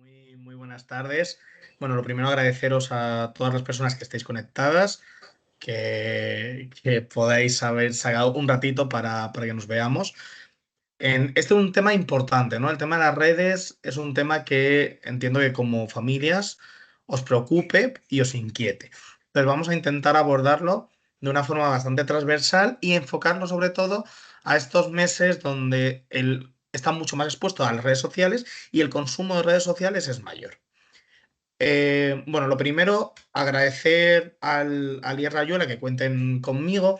Muy buenas tardes. Bueno, lo primero agradeceros a todas las personas que estáis conectadas, que podáis haber sacado un ratito para que nos veamos. Este es un tema importante, ¿no? El tema de las redes es un tema que entiendo que como familias os preocupe y os inquiete. Entonces vamos a intentar abordarlo de una forma bastante transversal y enfocarlo sobre todo a estos meses donde está mucho más expuesto a las redes sociales y el consumo de redes sociales es mayor. Bueno, lo primero, agradecer al IES Rayuela que cuenten conmigo.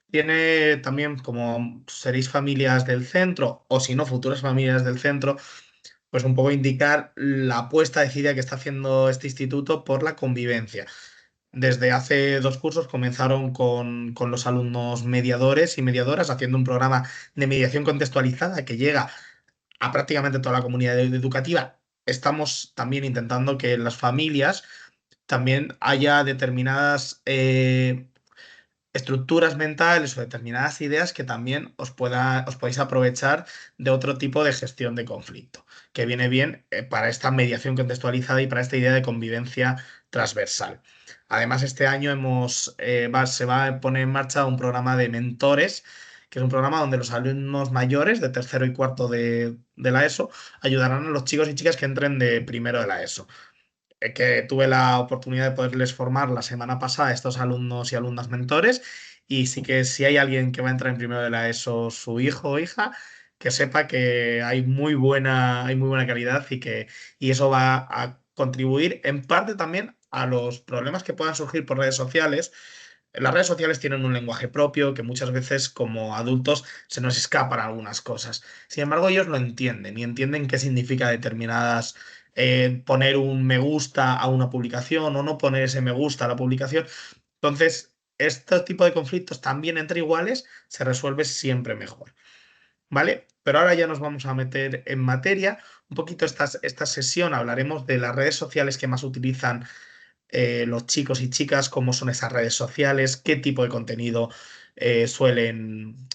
Tiene también, como seréis familias del centro, o si no, futuras familias del centro, pues un poco indicar la apuesta decidida que está haciendo este instituto por la convivencia. Desde hace 2 cursos comenzaron con los alumnos mediadores y mediadoras haciendo un programa de mediación contextualizada que llega a prácticamente toda la comunidad educativa. Estamos también intentando que en las familias también haya determinadas estructuras mentales o determinadas ideas que también os podéis aprovechar de otro tipo de gestión de conflicto, que viene bien para esta mediación contextualizada y para esta idea de convivencia transversal. Además, este año se va a poner en marcha un programa de mentores, que es un programa donde los alumnos mayores de tercero y cuarto de la ESO ayudarán a los chicos y chicas que entren de primero de la ESO, que tuve la oportunidad de poderles formar la semana pasada a estos alumnos y alumnas mentores. Y sí que si hay alguien que va a entrar en primero de la ESO, su hijo o hija, que sepa que hay muy buena calidad y eso va a contribuir en parte también a los problemas que puedan surgir por redes sociales. Las redes sociales tienen un lenguaje propio que muchas veces como adultos se nos escapan algunas cosas. Sin embargo, ellos lo entienden y entienden qué significa determinadas poner un me gusta a una publicación o no poner ese me gusta a la publicación. Entonces, este tipo de conflictos también entre iguales se resuelve siempre mejor, ¿vale? Pero ahora ya nos vamos a meter en materia. Un poquito esta sesión hablaremos de las redes sociales que más utilizan los chicos y chicas, cómo son esas redes sociales, qué tipo de contenido suelen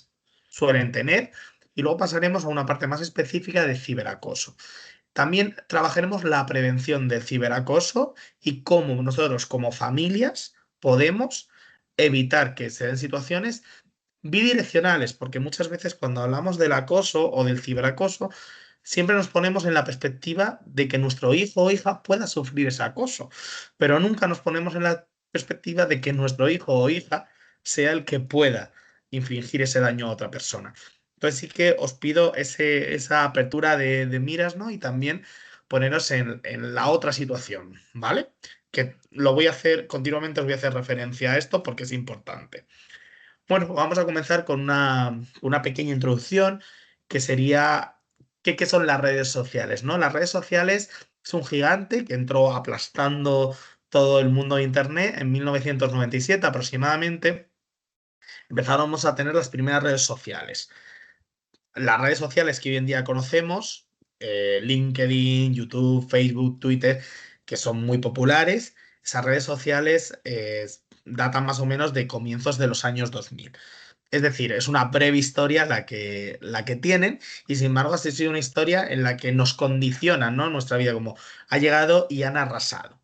tener. Y luego pasaremos a una parte más específica de ciberacoso. También trabajaremos la prevención del ciberacoso y cómo nosotros como familias podemos evitar que se den situaciones bidireccionales, porque muchas veces cuando hablamos del acoso o del ciberacoso, siempre nos ponemos en la perspectiva de que nuestro hijo o hija pueda sufrir ese acoso, pero nunca nos ponemos en la perspectiva de que nuestro hijo o hija sea el que pueda infligir ese daño a otra persona. Entonces sí que os pido esa apertura de miras, ¿no? Y también poneros en la otra situación, ¿vale? Que lo voy a hacer, continuamente os voy a hacer referencia a esto porque es importante. Bueno, vamos a comenzar con una pequeña introducción que sería qué son las redes sociales, ¿no? Las redes sociales es un gigante que entró aplastando todo el mundo de Internet en 1997 aproximadamente. Empezamos a tener las primeras redes sociales. Las redes sociales que hoy en día conocemos, LinkedIn, YouTube, Facebook, Twitter, que son muy populares, esas redes sociales datan más o menos de comienzos de los años 2000. Es decir, es una breve historia la que tienen y sin embargo ha sido una historia en la que nos condicionan, ¿no? Nuestra vida, como ha llegado y han arrasado.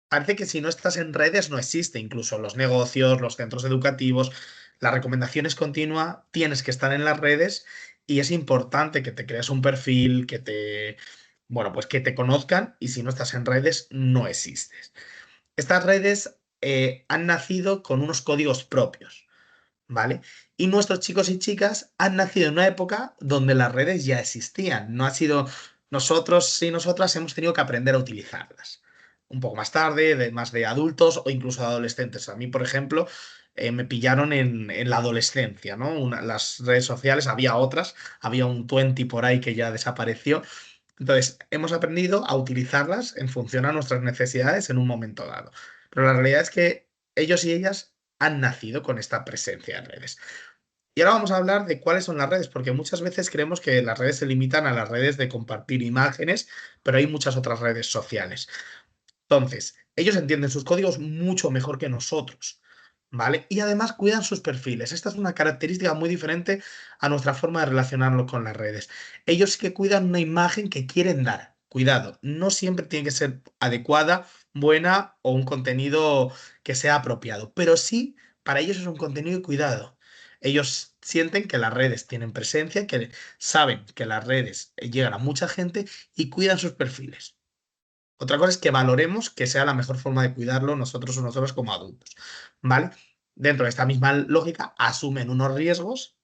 Parece que si no estás en redes no existe, incluso los negocios, los centros educativos, las recomendaciones continuas, tienes que estar en las redes y es importante que te crees un perfil, bueno, pues que te conozcan y si no estás en redes no existes. Estas redes han nacido con unos códigos propios. ¿Vale? Y nuestros chicos y chicas han nacido en una época donde las redes ya existían. No ha sido nosotros y nosotras hemos tenido que aprender a utilizarlas. Un poco más tarde, más de adultos o incluso de adolescentes. A mí, por ejemplo, me pillaron en la adolescencia, ¿no? Las redes sociales, había otras, había un 20 por ahí que ya desapareció. Entonces, hemos aprendido a utilizarlas en función a nuestras necesidades en un momento dado. Pero la realidad es que ellos y ellas han nacido con esta presencia en redes. Y ahora vamos a hablar de cuáles son las redes, porque muchas veces creemos que las redes se limitan a las redes de compartir imágenes, pero hay muchas otras redes sociales. Entonces, ellos entienden sus códigos mucho mejor que nosotros, ¿vale? Y además cuidan sus perfiles. Esta es una característica muy diferente a nuestra forma de relacionarnos con las redes. Ellos sí que cuidan una imagen que quieren dar. cuidado, no siempre tiene que ser adecuada, buena o un contenido que sea apropiado, pero sí, para ellos es un contenido de cuidado. Ellos sienten que las redes tienen presencia, que saben que las redes llegan a mucha gente y cuidan sus perfiles. Otra cosa es que valoremos que sea la mejor forma de cuidarlo nosotros o nosotros como adultos, ¿vale? Dentro de esta misma lógica, asumen unos riesgos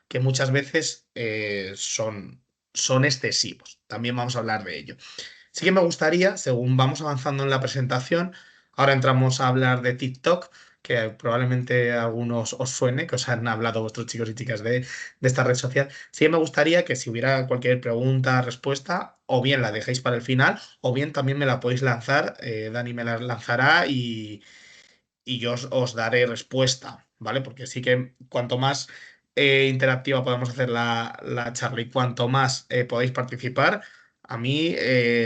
que muchas veces son excesivos. También vamos a hablar de ello. Sí que me gustaría, según vamos avanzando en la presentación, ahora entramos a hablar de TikTok, que probablemente a algunos os suene, que os han hablado vuestros chicos y chicas de esta red social. Sí que me gustaría que si hubiera cualquier pregunta, respuesta, o bien la dejéis para el final, o bien también me la podéis lanzar, Dani me la lanzará y yo os daré respuesta, ¿vale? Porque sí que cuanto más interactiva podamos hacer la charla y cuanto más podáis participar, a mí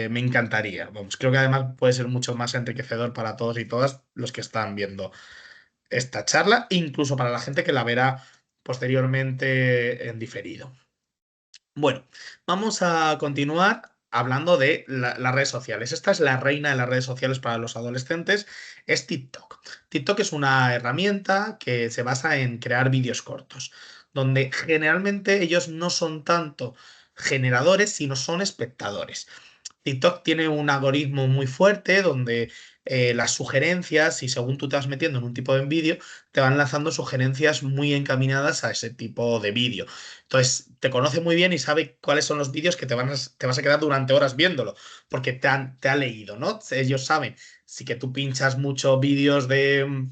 me encantaría. Vamos, creo que además puede ser mucho más enriquecedor para todos y todas los que están viendo esta charla, incluso para la gente que la verá posteriormente en diferido. Bueno, vamos a continuar hablando de las redes sociales. Esta es la reina de las redes sociales para los adolescentes, es TikTok. TikTok es una herramienta que se basa en crear vídeos cortos, donde generalmente ellos no son tanto generadores, sino son espectadores. TikTok tiene un algoritmo muy fuerte donde las sugerencias, y según tú te vas metiendo en un tipo de vídeo, te van lanzando sugerencias muy encaminadas a ese tipo de vídeo. Entonces, te conoce muy bien y sabe cuáles son los vídeos que te vas a quedar durante horas viéndolo, porque te ha leído, ¿no? Ellos saben, si que tú pinchas muchos vídeos de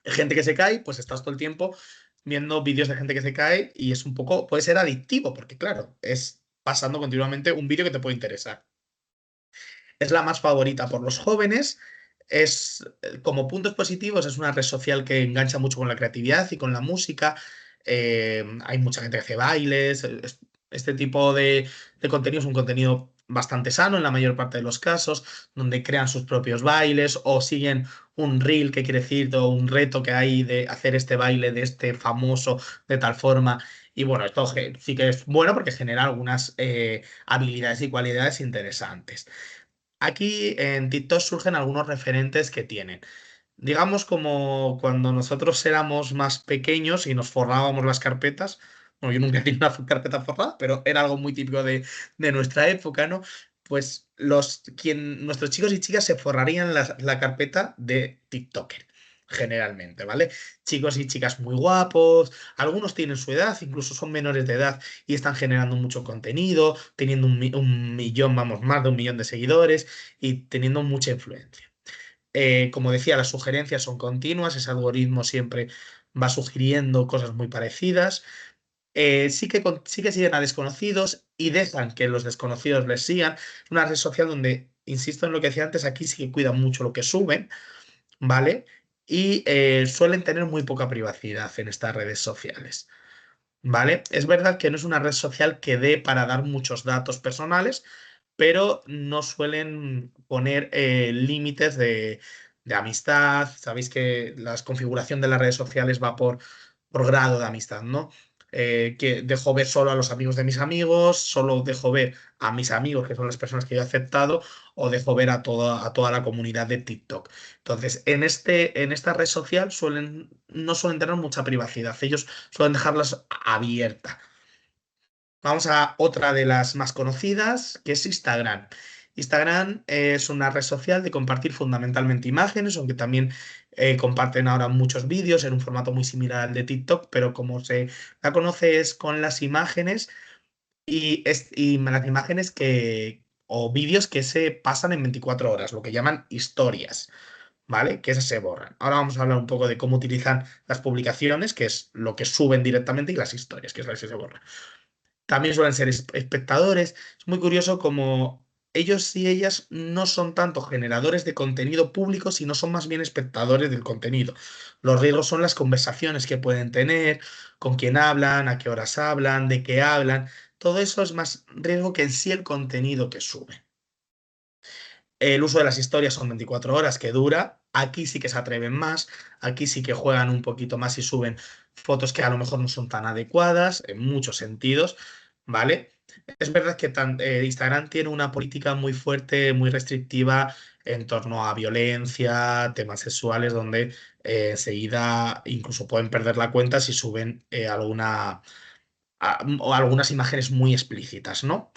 gente que se cae, pues estás todo el tiempo viendo vídeos de gente que se cae y es un poco, puede ser adictivo, porque claro, es pasando continuamente un vídeo que te puede interesar. Es la más favorita por los jóvenes. Es, como puntos positivos, es una red social que engancha mucho con la creatividad y con la música. Hay mucha gente que hace bailes. Este tipo de contenido es un contenido bastante sano en la mayor parte de los casos, donde crean sus propios bailes o siguen un reel, que quiere decir, o un reto que hay de hacer este baile de este famoso de tal forma. Y bueno, esto sí que es bueno porque genera algunas habilidades y cualidades interesantes. Aquí en TikTok surgen algunos referentes que tienen. Digamos como cuando nosotros éramos más pequeños y nos forrábamos las carpetas. Bueno, yo nunca he tenido una carpeta forrada, pero era algo muy típico de nuestra época, ¿no? Pues nuestros chicos y chicas se forrarían la carpeta de TikToker, generalmente, ¿vale? Chicos y chicas muy guapos, algunos tienen su edad, incluso son menores de edad y están generando mucho contenido, teniendo un millón, vamos, más de un millón de seguidores y teniendo mucha influencia. Como decía, las sugerencias son continuas, ese algoritmo siempre va sugiriendo cosas muy parecidas. Sí que siguen a desconocidos y dejan que los desconocidos les sigan. Es una red social donde, insisto en lo que decía antes, aquí sí que cuidan mucho lo que suben, ¿vale? Y suelen tener muy poca privacidad en estas redes sociales. ¿Vale? Es verdad que no es una red social que dé para dar muchos datos personales, pero no suelen poner límites de amistad. Sabéis que la configuración de las redes sociales va por grado de amistad, ¿no? Que dejo ver solo a los amigos de mis amigos, solo dejo ver a mis amigos, que son las personas que yo he aceptado, o dejo ver a toda la comunidad de TikTok. Entonces, en esta red social no suelen tener mucha privacidad. Ellos suelen dejarlas abiertas. Vamos a otra de las más conocidas, que es Instagram. Instagram es una red social de compartir fundamentalmente imágenes, aunque también comparten ahora muchos vídeos en un formato muy similar al de TikTok, pero como se la conoce es con las imágenes y las imágenes o vídeos que se pasan en 24 horas, lo que llaman historias, ¿vale? Que esas se borran. Ahora vamos a hablar un poco de cómo utilizan las publicaciones, que es lo que suben directamente, y las historias, que es lo que se borran. También suelen ser espectadores. Es muy curioso como ellos y ellas no son tanto generadores de contenido público, sino son más bien espectadores del contenido. Los riesgos son las conversaciones que pueden tener, con quién hablan, a qué horas hablan, de qué hablan. Todo eso es más riesgo que en sí el contenido que suben. El uso de las historias son 24 horas que dura. Aquí sí que se atreven más, aquí sí que juegan un poquito más y suben fotos que a lo mejor no son tan adecuadas en muchos sentidos, ¿vale? Es verdad que Instagram tiene una política muy fuerte, muy restrictiva en torno a violencia, temas sexuales, donde enseguida incluso pueden perder la cuenta si suben o algunas imágenes muy explícitas, ¿no?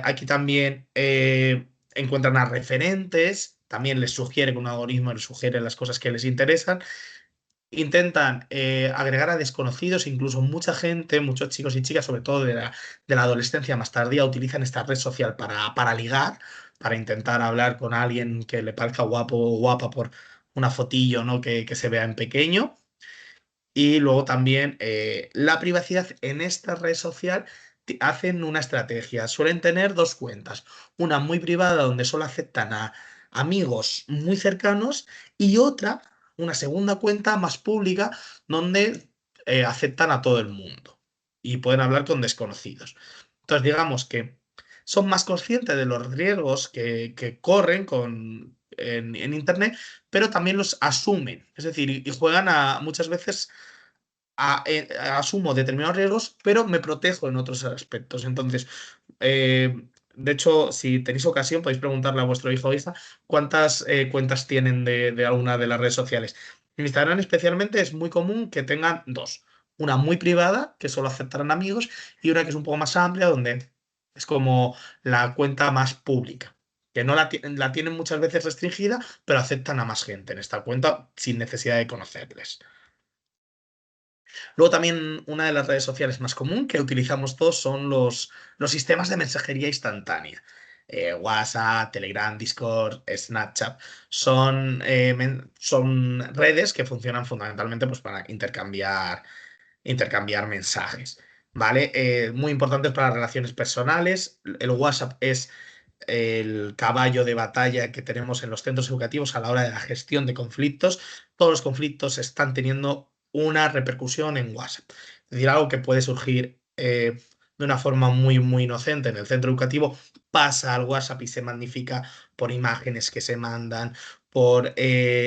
Aquí también encuentran a referentes, también les sugiere que un algoritmo les sugiere las cosas que les interesan. Intentan agregar a desconocidos, incluso mucha gente, muchos chicos y chicas, sobre todo de la adolescencia más tardía, utilizan esta red social para ligar, para intentar hablar con alguien que le parezca guapo o guapa por una fotillo, ¿no? que se vea en pequeño. Y luego también la privacidad en esta red social hacen una estrategia. Suelen tener dos cuentas. Una muy privada donde solo aceptan a amigos muy cercanos y otra, una segunda cuenta más pública donde aceptan a todo el mundo y pueden hablar con desconocidos. Entonces digamos que son más conscientes de los riesgos que corren en Internet, pero también los asumen. Es decir, y juegan muchas veces asumo determinados riesgos, pero me protejo en otros aspectos. Entonces, de hecho, si tenéis ocasión, podéis preguntarle a vuestro hijo o hija cuántas cuentas tienen de alguna de las redes sociales. En Instagram especialmente es muy común que tengan dos. Una muy privada, que solo aceptarán amigos, y una que es un poco más amplia, donde es como la cuenta más pública, que no la tienen muchas veces restringida, pero aceptan a más gente en esta cuenta sin necesidad de conocerles. Luego también una de las redes sociales más común que utilizamos todos son los sistemas de mensajería instantánea. WhatsApp, Telegram, Discord, Snapchat. Son redes que funcionan fundamentalmente pues, para intercambiar mensajes. ¿Vale? Muy importantes para las relaciones personales. El WhatsApp es el caballo de batalla que tenemos en los centros educativos a la hora de la gestión de conflictos. Todos los conflictos están teniendo una repercusión en WhatsApp. Es decir, algo que puede surgir de una forma muy, muy inocente en el centro educativo pasa al WhatsApp y se magnifica por imágenes que se mandan, por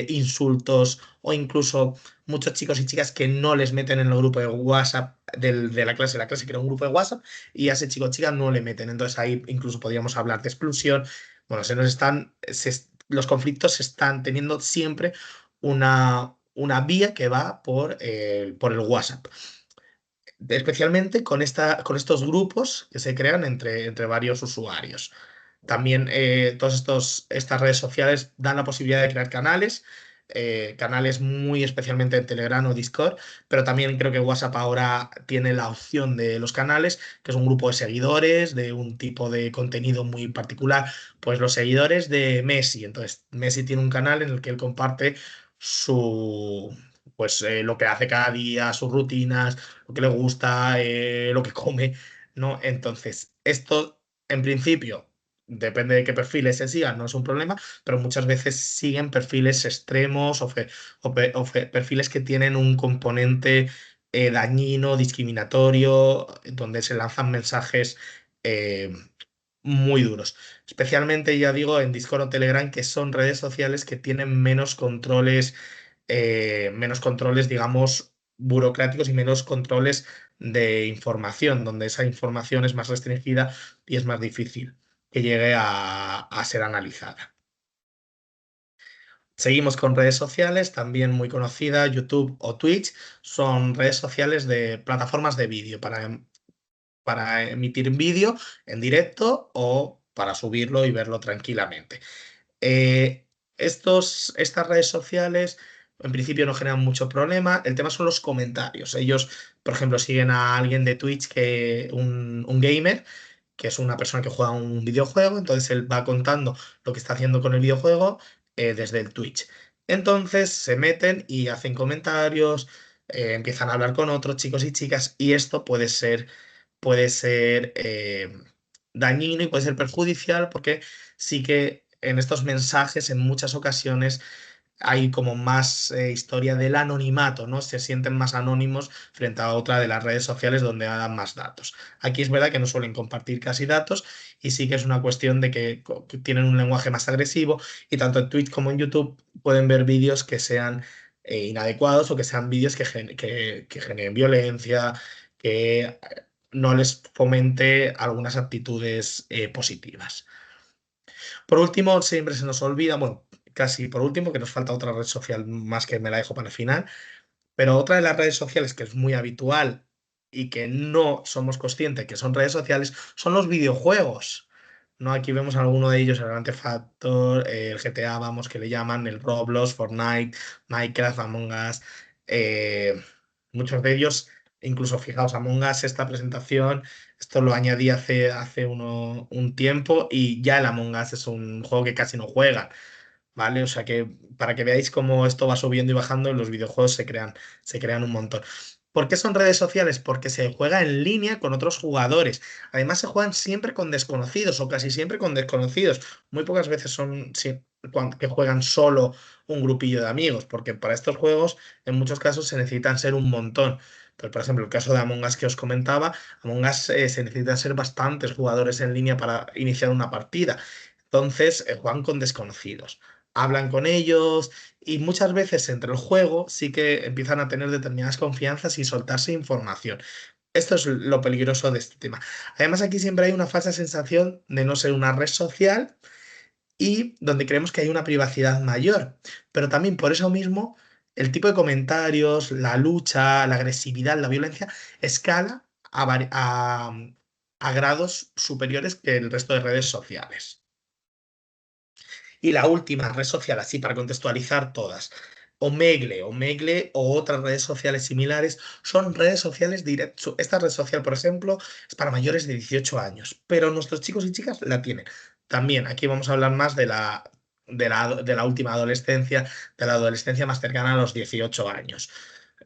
insultos o incluso muchos chicos y chicas que no les meten en el grupo de WhatsApp de la clase crea un grupo de WhatsApp y a ese chico o chica no le meten. Entonces ahí incluso podríamos hablar de exclusión. Bueno, los conflictos se están teniendo siempre una vía que va por el WhatsApp. Especialmente con estos grupos que se crean entre varios usuarios. También estas redes sociales dan la posibilidad de crear canales muy especialmente en Telegram o Discord, pero también creo que WhatsApp ahora tiene la opción de los canales, que es un grupo de seguidores de un tipo de contenido muy particular, pues los seguidores de Messi. Entonces, Messi tiene un canal en el que él comparte lo que hace cada día, sus rutinas, lo que le gusta, lo que come, ¿no? Entonces, esto en principio depende de qué perfiles se sigan, no es un problema, pero muchas veces siguen perfiles extremos o perfiles que tienen un componente dañino, discriminatorio, donde se lanzan mensajes eh, muy duros. Especialmente, ya digo, en Discord o Telegram, que son redes sociales que tienen menos controles, digamos, burocráticos y menos controles de información, donde esa información es más restringida y es más difícil que llegue a ser analizada. Seguimos con redes sociales, también muy conocidas, YouTube o Twitch, son redes sociales de plataformas de vídeo para emitir vídeo en directo o para subirlo y verlo tranquilamente. Eh, estas redes sociales en principio no generan mucho problema. El tema son los comentarios. Ellos, por ejemplo, siguen a alguien de Twitch, un gamer, que es una persona que juega un videojuego, entonces él va contando lo que está haciendo con el videojuego desde el Twitch. Entonces se meten y hacen comentarios, empiezan a hablar con otros chicos y chicas, y esto puede ser dañino y puede ser perjudicial porque sí que en estos mensajes en muchas ocasiones hay como más historia del anonimato, ¿no? Se sienten más anónimos frente a otra de las redes sociales donde dan más datos. Aquí es verdad que no suelen compartir casi datos y sí que es una cuestión de que tienen un lenguaje más agresivo y tanto en Twitch como en YouTube pueden ver vídeos que sean inadecuados o que sean vídeos que generen violencia, que no les fomente algunas actitudes positivas. Por último, siempre se nos olvida, bueno, casi por último, que nos falta otra red social más que me la dejo para el final, pero otra de las redes sociales que es muy habitual y que no somos conscientes que son redes sociales son los videojuegos. ¿No? Aquí vemos alguno de ellos, el Grand Theft Auto, el GTA, vamos, que le llaman, el Roblox, Fortnite, Minecraft, Among Us. eh, Muchos de ellos, incluso fijaos, Among Us, esta presentación, esto lo añadí hace un tiempo y ya el Among Us es un juego que casi no juegan. ¿Vale? O sea que para que veáis cómo esto va subiendo y bajando, los videojuegos se crean un montón. ¿Por qué son redes sociales? Porque se juega en línea con otros jugadores. Además, se juegan siempre con desconocidos o casi siempre con desconocidos. Muy pocas veces son que juegan solo un grupillo de amigos, porque para estos juegos, en muchos casos, se necesitan ser un montón. Pero, por ejemplo, el caso de Among Us que os comentaba, Among Us se necesitan ser bastantes jugadores en línea para iniciar una partida. Entonces, juegan con desconocidos, hablan con ellos y muchas veces entre el juego sí que empiezan a tener determinadas confianzas y soltarse información. Esto es lo peligroso de este tema. Además, aquí siempre hay una falsa sensación de no ser una red social y donde creemos que hay una privacidad mayor. Pero también por eso mismo, el tipo de comentarios, la lucha, la agresividad, la violencia, escala a grados superiores que el resto de redes sociales. Y la última red social, así para contextualizar todas, Omegle o otras redes sociales similares, son redes sociales directas. Esta red social, por ejemplo, es para mayores de 18 años, pero nuestros chicos y chicas la tienen. También aquí vamos a hablar más de la última adolescencia, de la adolescencia más cercana a los 18 años.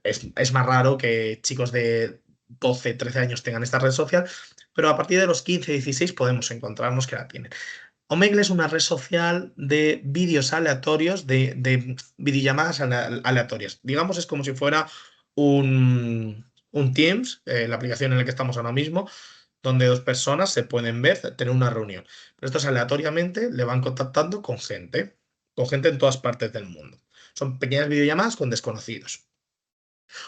Es más raro que chicos de 12, 13 años tengan esta red social, pero a partir de los 15, 16 podemos encontrarnos que la tienen. Omegle es una red social de vídeos aleatorios, de videollamadas aleatorias. Digamos, es como si fuera un Teams, la aplicación en la que estamos ahora mismo, donde dos personas se pueden ver, tener una reunión. Pero estos aleatoriamente le van contactando con gente en todas partes del mundo. Son pequeñas videollamadas con desconocidos.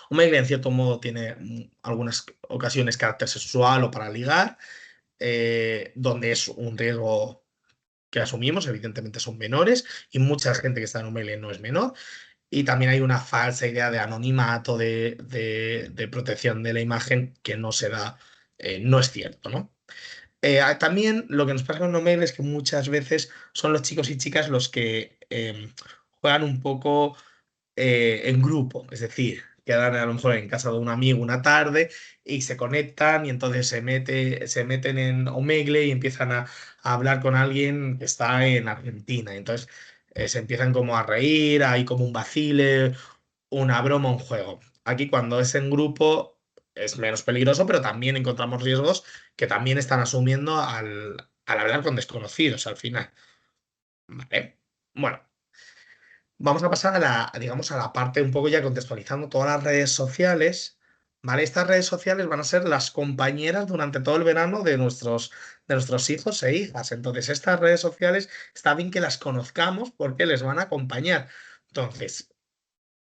Omegle, en cierto modo, tiene algunas ocasiones carácter sexual o para ligar, donde es un riesgo que asumimos, evidentemente son menores, y mucha gente que está en Omegle no es menor. Y también hay una falsa idea de anonimato, de protección de la imagen que no se da, no es cierto, ¿no? También lo que nos pasa con Omegle es que muchas veces son los chicos y chicas los que juegan un poco en grupo, es decir, quedan a lo mejor en casa de un amigo una tarde y se conectan y entonces se meten en Omegle y empiezan a hablar con alguien que está en Argentina. Entonces se empiezan como a reír, hay como un vacile, una broma, un juego. Aquí cuando es en grupo es menos peligroso, pero también encontramos riesgos que también están asumiendo al hablar con desconocidos al final. ¿Vale? Bueno. Vamos a pasar digamos, a la parte un poco ya contextualizando todas las redes sociales, ¿vale? Estas redes sociales van a ser las compañeras durante todo el verano de nuestros hijos e hijas. Entonces, estas redes sociales está bien que las conozcamos porque les van a acompañar. Entonces,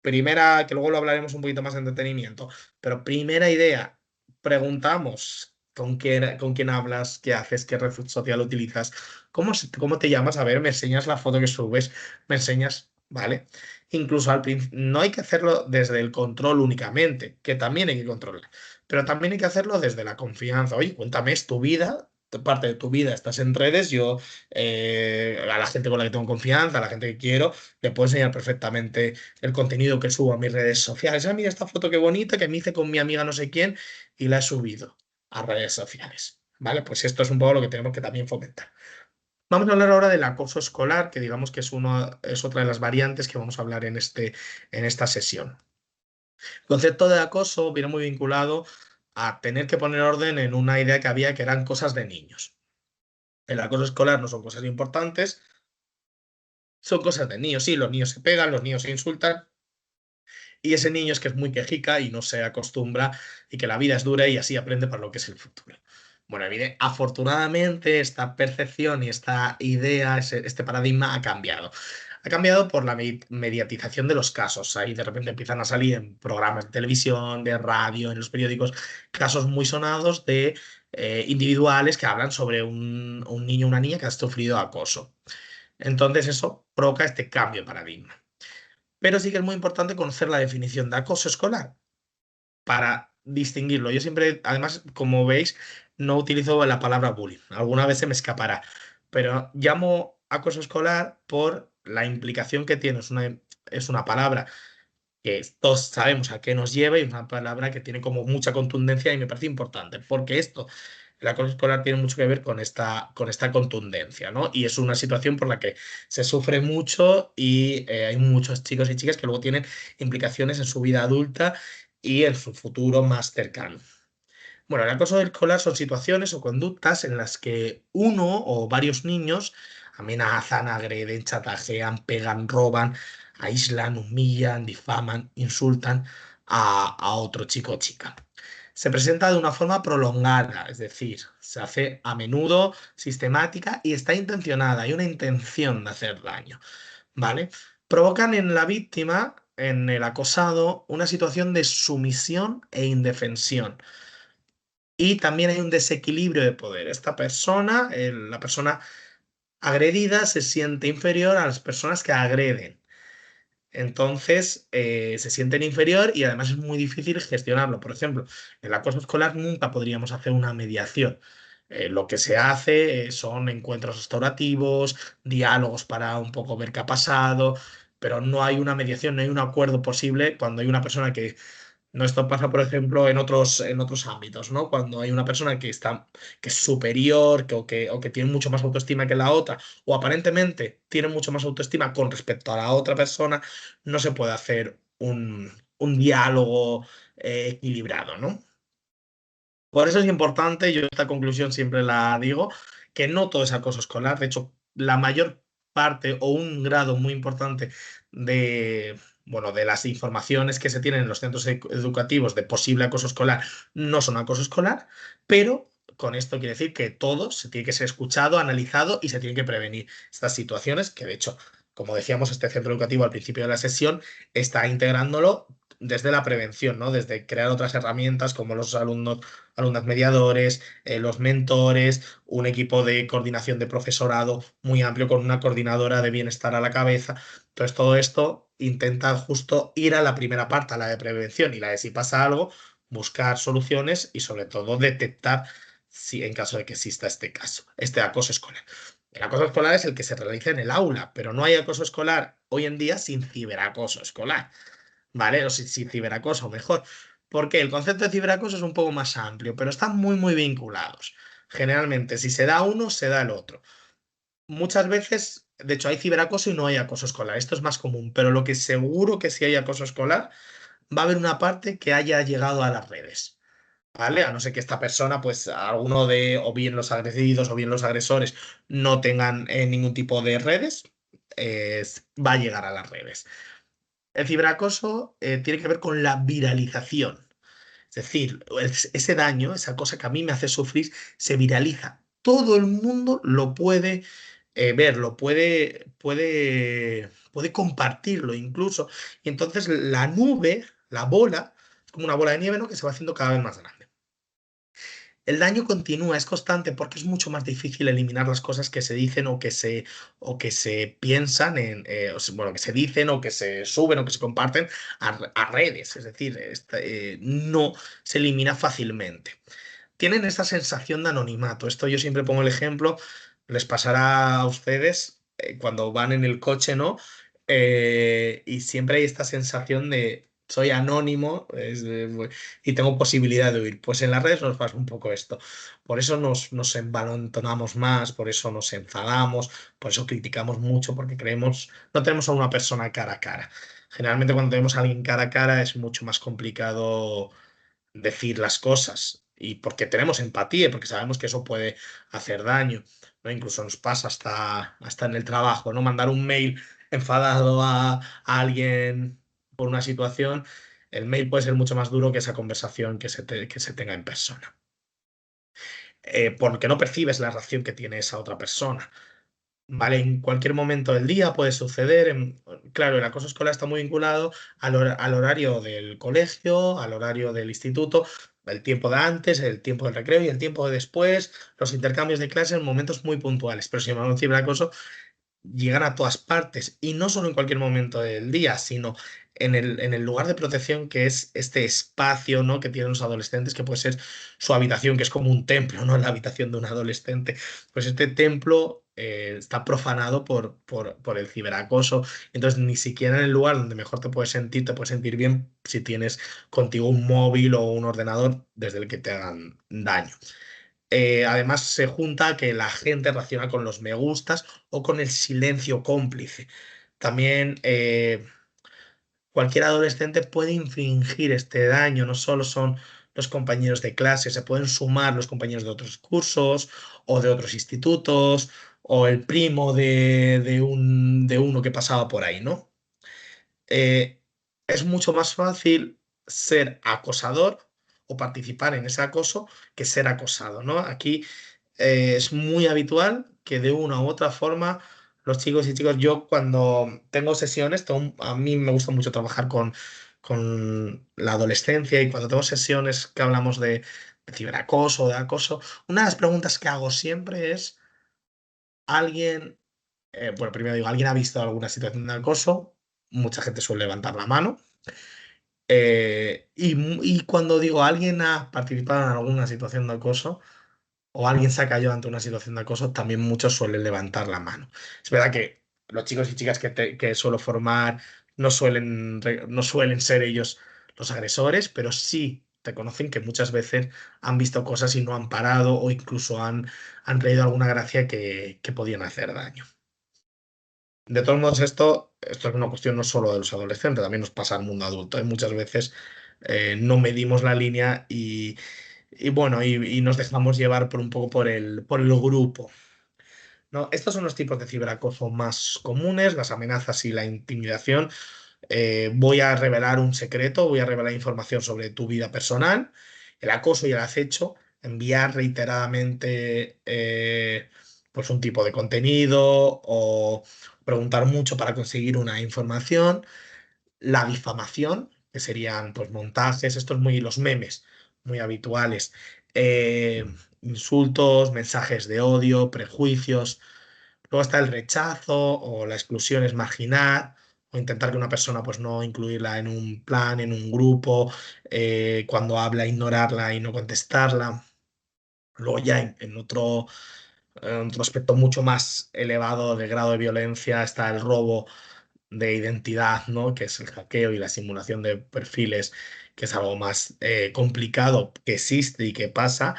primera, que luego lo hablaremos un poquito más de entretenimiento, pero primera idea, preguntamos con quién hablas, qué haces, qué red social utilizas, cómo te llamas, a ver, me enseñas la foto que subes, me enseñas, ¿vale? Incluso al principio, no hay que hacerlo desde el control únicamente, que también hay que controlar, pero también hay que hacerlo desde la confianza. Oye, cuéntame, es tu vida. Parte de tu vida estás en redes, yo a la gente con la que tengo confianza, a la gente que quiero, le puedo enseñar perfectamente el contenido que subo a mis redes sociales. Ah, mira esta foto qué bonita que me hice con mi amiga no sé quién y la he subido a redes sociales. ¿Vale? Pues esto es un poco lo que tenemos que también fomentar. Vamos a hablar ahora del acoso escolar, que digamos que es otra de las variantes que vamos a hablar en esta sesión. El concepto de acoso viene muy vinculado a tener que poner orden en una idea que había que eran cosas de niños. El acoso escolar no son cosas importantes, son cosas de niños. Sí, los niños se pegan, los niños se insultan, y ese niño es que es muy quejica y no se acostumbra y que la vida es dura y así aprende para lo que es el futuro. Bueno, afortunadamente esta percepción y esta idea, este paradigma ha cambiado. Ha cambiado por la mediatización de los casos. Ahí de repente empiezan a salir en programas de televisión, de radio, en los periódicos, casos muy sonados de individuales que hablan sobre un niño o una niña que ha sufrido acoso. Entonces eso provoca este cambio de paradigma. Pero sí que es muy importante conocer la definición de acoso escolar para distinguirlo. Yo siempre, además, como veis, no utilizo la palabra bullying. Alguna vez se me escapará, pero llamo acoso escolar por la implicación que tiene. Es una palabra que todos sabemos a qué nos lleva y una palabra que tiene como mucha contundencia y me parece importante, porque el acoso escolar tiene mucho que ver con esta contundencia, ¿no? Y es una situación por la que se sufre mucho y hay muchos chicos y chicas que luego tienen implicaciones en su vida adulta y en su futuro más cercano. Bueno, el acoso escolar son situaciones o conductas en las que uno o varios niños amenazan, agreden, chantajean, pegan, roban, aíslan, humillan, difaman, insultan a otro chico o chica. Se presenta de una forma prolongada, es decir, se hace a menudo, sistemática y está intencionada. Hay una intención de hacer daño, ¿vale? Provocan en la víctima, en el acosado, una situación de sumisión e indefensión. Y también hay un desequilibrio de poder. Esta persona, la persona agredida, se siente inferior a las personas que agreden. Entonces, se sienten inferior y además es muy difícil gestionarlo. Por ejemplo, en el acoso escolar nunca podríamos hacer una mediación. Lo que se hace son encuentros restaurativos, diálogos para un poco ver qué ha pasado, pero no hay una mediación, no hay un acuerdo posible cuando hay una persona que no, esto pasa, por ejemplo, en otros ámbitos, ¿no? Cuando hay una persona que es superior, o que tiene mucho más autoestima que la otra, o aparentemente tiene mucho más autoestima con respecto a la otra persona, no se puede hacer un diálogo equilibrado, ¿no? Por eso es importante, yo esta conclusión siempre la digo, que no todo es acoso escolar. De hecho, la mayor parte o un grado muy importante de, bueno, de las informaciones que se tienen en los centros educativos de posible acoso escolar no son acoso escolar, pero con esto quiere decir que todo se tiene que ser escuchado, analizado y se tiene que prevenir estas situaciones, que de hecho, como decíamos, este centro educativo al principio de la sesión está integrándolo desde la prevención, ¿no? Desde crear otras herramientas como los alumnos mediadores, los mentores, un equipo de coordinación de profesorado muy amplio con una coordinadora de bienestar a la cabeza. Entonces, todo esto intenta justo ir a la primera parte, a la de prevención y la de si pasa algo, buscar soluciones y sobre todo detectar si en caso de que exista este caso, este acoso escolar. El acoso escolar es el que se realiza en el aula, pero no hay acoso escolar hoy en día sin ciberacoso escolar. ¿Vale? O si ciberacoso, mejor. Porque el concepto de ciberacoso es un poco más amplio, pero están muy, muy vinculados. Generalmente, si se da uno, se da el otro. Muchas veces, de hecho, hay ciberacoso y no hay acoso escolar. Esto es más común, pero lo que seguro que si hay acoso escolar, va a haber una parte que haya llegado a las redes. ¿Vale? A no ser que esta persona, pues alguno de, o bien los agredidos o bien los agresores, no tengan ningún tipo de redes, va a llegar a las redes. El ciberacoso tiene que ver con la viralización. Es decir, ese daño, esa cosa que a mí me hace sufrir, se viraliza. Todo el mundo lo puede ver, puede compartirlo incluso. Y entonces la nube, la bola, es como una bola de nieve, ¿no? Que se va haciendo cada vez más grande. El daño continúa, es constante, porque es mucho más difícil eliminar las cosas que se dicen o que se piensan bueno, que se dicen o que se suben o que se comparten a redes. Es decir, no se elimina fácilmente. Tienen esta sensación de anonimato. Esto yo siempre pongo el ejemplo, les pasará a ustedes cuando van en el coche, ¿no? Y siempre hay esta sensación de soy anónimo y tengo posibilidad de huir. Pues en las redes nos pasa un poco esto. Por eso nos envalentonamos más, por eso nos enfadamos, por eso criticamos mucho, porque creemos, no tenemos a una persona cara a cara. Generalmente cuando tenemos a alguien cara a cara es mucho más complicado decir las cosas y porque tenemos empatía, porque sabemos que eso puede hacer daño, ¿no? Incluso nos pasa hasta en el trabajo, ¿no? Mandar un mail enfadado a alguien por una situación, el mail puede ser mucho más duro que esa conversación que se tenga en persona. Porque no percibes la reacción que tiene esa otra persona. ¿vale? En cualquier momento del día puede suceder. Claro, el acoso escolar está muy vinculado al horario del colegio, al horario del instituto, el tiempo de antes, el tiempo del recreo y el tiempo de después, los intercambios de clases en momentos muy puntuales. Pero si hablamos de ciberacoso, llegan a todas partes y no solo en cualquier momento del día, sino en el lugar de protección que es este espacio, ¿no? Que tienen los adolescentes, que puede ser su habitación, que es como un templo, ¿no? La habitación de un adolescente. Pues este templo está profanado por el ciberacoso. Entonces, ni siquiera en el lugar donde mejor te puedes sentir bien si tienes contigo un móvil o un ordenador desde el que te hagan daño. Además, se junta que la gente reacciona con los me gustas o con el silencio cómplice. También cualquier adolescente puede infringir este daño, no solo son los compañeros de clase, se pueden sumar los compañeros de otros cursos o de otros institutos o el primo de uno que pasaba por ahí, ¿no? eh, es mucho más fácil ser acosador o participar en ese acoso que ser acosado, ¿no? Aquí es muy habitual que de una u otra forma los chicos y chicas, yo cuando tengo sesiones, a mí me gusta mucho trabajar con la adolescencia y cuando tengo sesiones que hablamos de ciberacoso, de acoso, una de las preguntas que hago siempre es, ¿alguien, bueno, primero digo, ¿alguien ha visto alguna situación de acoso? Mucha gente suele levantar la mano. Y cuando digo alguien ha participado en alguna situación de acoso o alguien se ha caído ante una situación de acoso, también muchos suelen levantar la mano. Es verdad que los chicos y chicas que suelo formar no suelen ser ellos los agresores, pero sí te conocen que muchas veces han visto cosas y no han parado o incluso han traído alguna gracia que podían hacer daño. De todos modos, esto es una cuestión no solo de los adolescentes, también nos pasa al mundo adulto. Muchas veces no medimos la línea y bueno, y nos dejamos llevar por un poco por el grupo, ¿no? Estos son los tipos de ciberacoso más comunes, las amenazas y la intimidación. Voy a revelar un secreto, voy a revelar información sobre tu vida personal, el acoso y el acecho, enviar reiteradamente pues un tipo de contenido o preguntar mucho para conseguir una información, la difamación, que serían pues montajes, estos muy los memes muy habituales, eh, insultos, mensajes de odio, prejuicios. Luego está el rechazo o la exclusión es marginar o intentar que una persona pues no incluirla en un plan, en un grupo, cuando habla ignorarla y no contestarla. Luego ya en otro aspecto mucho más elevado de grado de violencia está el robo de identidad, ¿no? Que es el hackeo y la simulación de perfiles, que es algo más complicado, que existe y que pasa.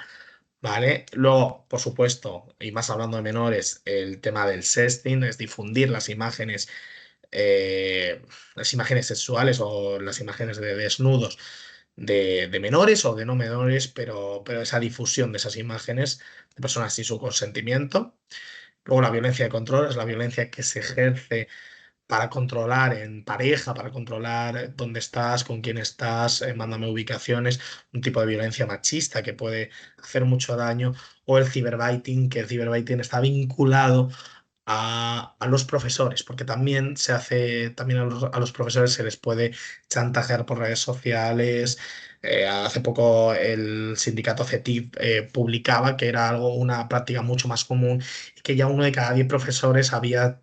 ¿Vale? Luego, por supuesto, y más hablando de menores, el tema del sexting es difundir las imágenes sexuales o las imágenes de desnudos de menores o de no menores, pero esa difusión de esas imágenes de personas sin su consentimiento. Luego, la violencia de control es la violencia que se ejerce para controlar en pareja, para controlar dónde estás, con quién estás, mándame ubicaciones, un tipo de violencia machista que puede hacer mucho daño, o el ciberbaiting, que el ciberbaiting está vinculado a los profesores, porque también también a los profesores se les puede chantajear por redes sociales. Hace poco el sindicato CETIP publicaba que era una práctica mucho más común y que ya uno de cada 10 profesores había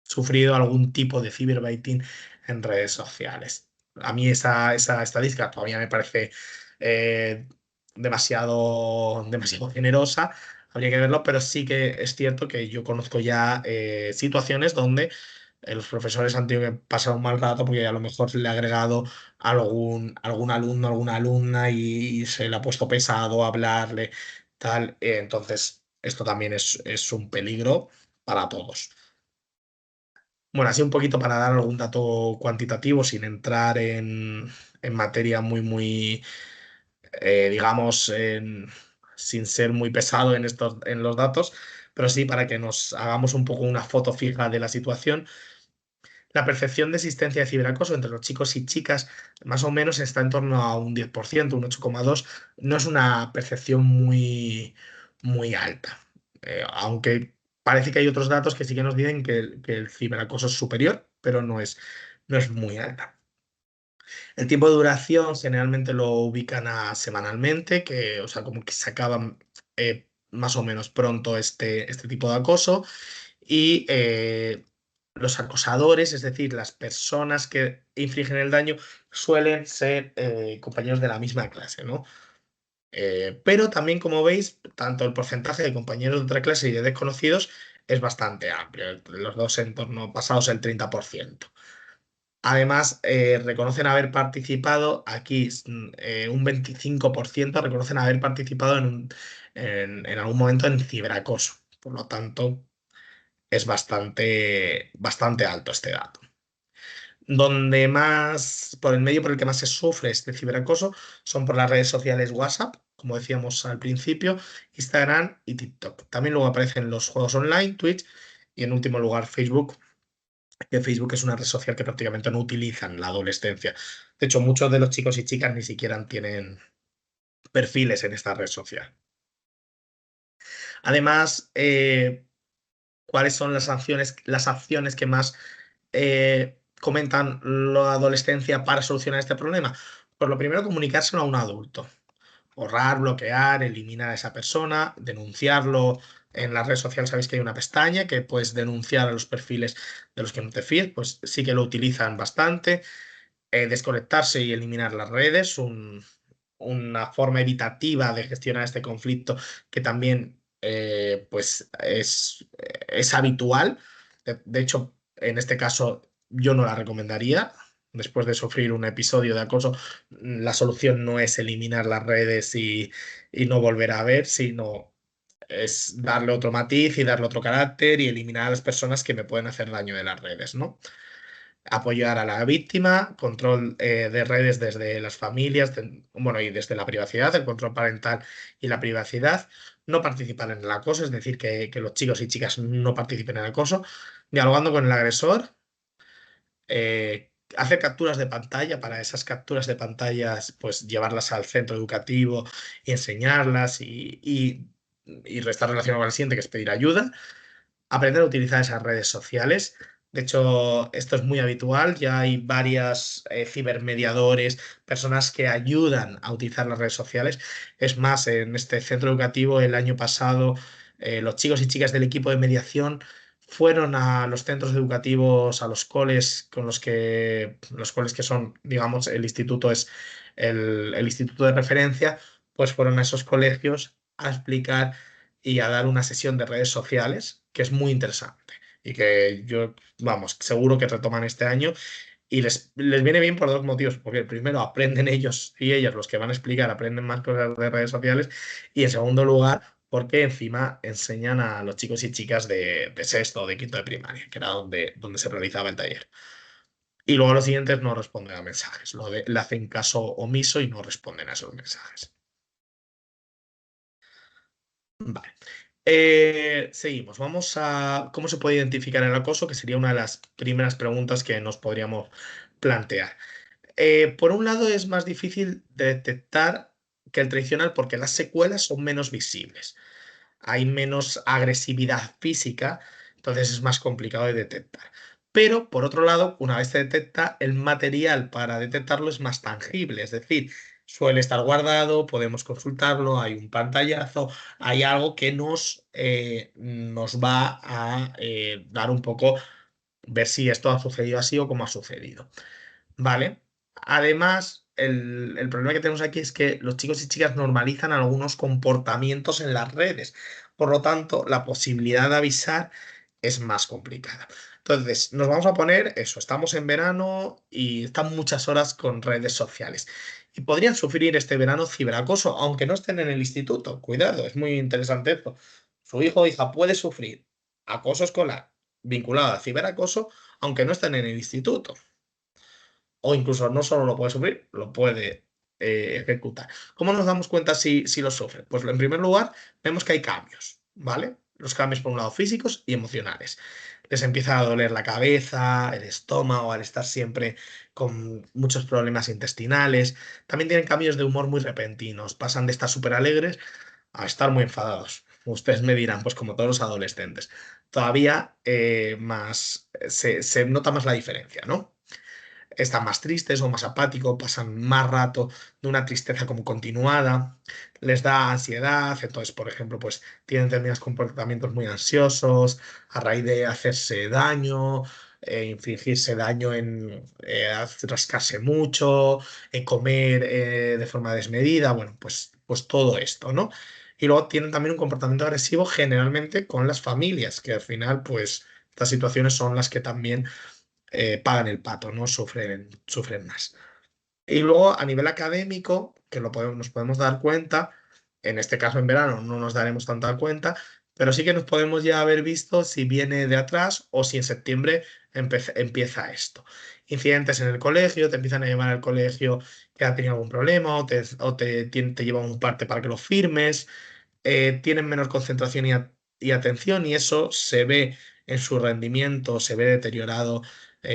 sufrido algún tipo de ciberbaiting en redes sociales. A mí esa estadística todavía me parece eh, demasiado generosa, habría que verlo, pero sí que es cierto que yo conozco ya situaciones donde los profesores han tenido que pasar un mal rato porque a lo mejor le ha agregado algún alumno, alguna alumna y se le ha puesto pesado a hablarle, tal. Entonces, esto también es un peligro para todos. Bueno, así un poquito para dar algún dato cuantitativo sin entrar en materia muy, digamos, sin ser muy pesado en los datos, pero sí para que nos hagamos un poco una foto fija de la situación. La percepción de existencia de ciberacoso entre los chicos y chicas más o menos está en torno a un 10%, un 8,2%. No es una percepción muy alta. Aunque parece que hay otros datos que sí que nos dicen que el ciberacoso es superior, pero no es muy alta. El tiempo de duración generalmente lo ubican a semanalmente, que, o sea, como que se acaban más o menos pronto este tipo de acoso. Y los acosadores, es decir, las personas que infligen el daño, suelen ser compañeros de la misma clase, ¿no? Pero también, como veis, tanto el porcentaje de compañeros de otra clase y de desconocidos es bastante amplio, los dos en torno pasados el 30%. Además, reconocen haber participado, aquí un 25% reconocen haber participado en algún momento en ciberacoso. Por lo tanto, es bastante alto este dato. Donde más, por el medio por el que más se sufre este ciberacoso son por las redes sociales WhatsApp, como decíamos al principio, Instagram y TikTok. También luego aparecen los juegos online, Twitch y en último lugar Facebook, que Facebook es una red social que prácticamente no utilizan en la adolescencia. De hecho, muchos de los chicos y chicas ni siquiera tienen perfiles en esta red social. Además, ¿cuáles son las acciones que más comentan la adolescencia para solucionar este problema? Pues lo primero, comunicárselo a un adulto. Borrar, bloquear, eliminar a esa persona, denunciarlo. En la red social sabéis que hay una pestaña que puedes denunciar a los perfiles de los que no te fíes, pues sí que lo utilizan bastante. Desconectarse y eliminar las redes, una forma evitativa de gestionar este conflicto que también pues es habitual. De hecho, en este caso yo no la recomendaría. Después de sufrir un episodio de acoso, la solución no es eliminar las redes y no volver a ver, sino es darle otro matiz y darle otro carácter y eliminar a las personas que me pueden hacer daño de las redes, ¿no? Apoyar a la víctima, control de redes desde las familias, bueno, y desde la privacidad, el control parental y la privacidad, no participar en el acoso, es decir, que los chicos y chicas no participen en el acoso, dialogando con el agresor, hacer capturas de pantalla, para esas capturas de pantallas, pues llevarlas al centro educativo y enseñarlas y restar relación con el siguiente, que es pedir ayuda, aprender a utilizar esas redes sociales. De hecho, esto es muy habitual. Ya hay varias cibermediadores, personas que ayudan a utilizar las redes sociales. Es más, en este centro educativo el año pasado, los chicos y chicas del equipo de mediación fueron a los centros educativos, a los coles los coles que son, digamos, el instituto es el instituto de referencia, pues fueron a esos colegios a explicar y a dar una sesión de redes sociales que es muy interesante y que yo, vamos, seguro que retoman este año y les viene bien por dos motivos, porque primero aprenden ellos y ellas, los que van a explicar, aprenden más cosas de redes sociales y en segundo lugar, porque encima enseñan a los chicos y chicas de sexto o de quinto de primaria, que era donde se realizaba el taller. Y luego los siguientes no responden a mensajes, le hacen caso omiso y no responden a esos mensajes. Vale. Seguimos. Vamos a cómo se puede identificar el acoso, que sería una de las primeras preguntas que nos podríamos plantear. Por un lado, es más difícil de detectar que el tradicional porque las secuelas son menos visibles. Hay menos agresividad física, entonces es más complicado de detectar. Pero, por otro lado, una vez se detecta, el material para detectarlo es más tangible, es decir, suele estar guardado, podemos consultarlo, hay un pantallazo, hay algo que nos va a dar un poco, ver si esto ha sucedido así o cómo ha sucedido. ¿Vale? Además, el problema que tenemos aquí es que los chicos y chicas normalizan algunos comportamientos en las redes. Por lo tanto, la posibilidad de avisar es más complicada. Entonces, nos vamos a poner eso, estamos en verano y están muchas horas con redes sociales. Y podrían sufrir este verano ciberacoso, aunque no estén en el instituto. Cuidado, es muy interesante esto. Su hijo o hija puede sufrir acoso escolar vinculado a ciberacoso, aunque no estén en el instituto o incluso no solo lo puede sufrir, lo puede ejecutar. ¿Cómo nos damos cuenta si lo sufre? Pues en primer lugar, vemos que hay cambios, ¿vale? Los cambios por un lado físicos y emocionales. Les empieza a doler la cabeza, el estómago, al estar siempre con muchos problemas intestinales. También tienen cambios de humor muy repentinos. Pasan de estar súper alegres a estar muy enfadados. ustedes me dirán, pues como todos los adolescentes, todavía se nota más la diferencia, ¿no? Están más tristes o más apáticos, pasan más rato de una tristeza como continuada, les da ansiedad, entonces, por ejemplo, pues tienen determinados comportamientos muy ansiosos a raíz de hacerse daño, infligirse daño en rascarse mucho, en comer de forma desmedida, bueno, pues todo esto, ¿no? Y luego tienen también un comportamiento agresivo generalmente con las familias, que al final, pues, estas situaciones son las que también pagan el pato, ¿no? Sufren más. Y luego a nivel académico, que nos podemos dar cuenta, en este caso en verano no nos daremos tanta cuenta, pero sí que nos podemos ya haber visto si viene de atrás o si en septiembre empieza esto. Incidentes en el colegio, te empiezan a llamar al colegio que ha tenido algún problema te llevan un parte para que lo firmes, tienen menor concentración y atención y eso se ve en su rendimiento, se ve deteriorado,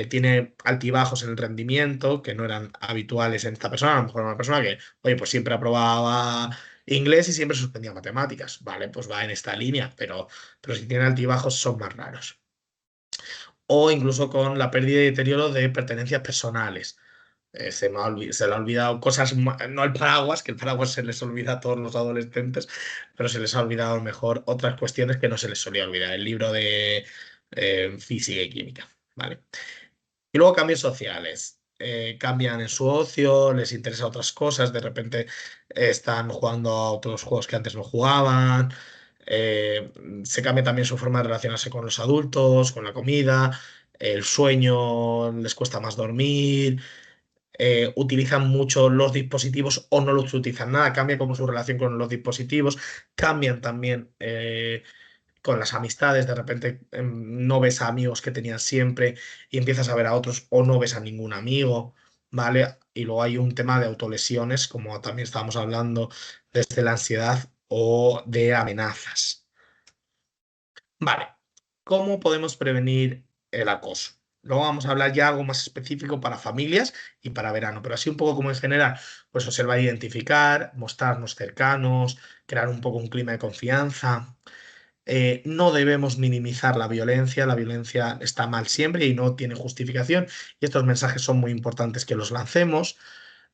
tiene altibajos en el rendimiento que no eran habituales en esta persona. A lo mejor era una persona que, oye, pues siempre aprobaba inglés y siempre suspendía matemáticas. Vale, pues va en esta línea, pero si tiene altibajos son más raros. O incluso con la pérdida y deterioro de pertenencias personales. Se le ha olvidado cosas, no el paraguas, que el paraguas se les olvida a todos los adolescentes, pero se les ha olvidado a lo mejor otras cuestiones que no se les solía olvidar. El libro de física y química, ¿vale? Y luego cambios sociales. Cambian en su ocio, les interesa otras cosas, de repente están jugando a otros juegos que antes no jugaban. Se cambia también su forma de relacionarse con los adultos, con la comida, el sueño, les cuesta más dormir, utilizan mucho los dispositivos o no los utilizan nada, cambia como su relación con los dispositivos, cambian también con las amistades, de repente no ves a amigos que tenías siempre y empiezas a ver a otros o no ves a ningún amigo, ¿vale? Y luego hay un tema de autolesiones, como también estábamos hablando, desde la ansiedad o de amenazas. Vale, ¿cómo podemos prevenir el acoso? Luego vamos a hablar ya algo más específico para familias y para verano, pero así un poco como en general, pues observar, identificar, mostrarnos cercanos, crear un poco un clima de confianza. No debemos minimizar la violencia está mal siempre y no tiene justificación y estos mensajes son muy importantes que los lancemos.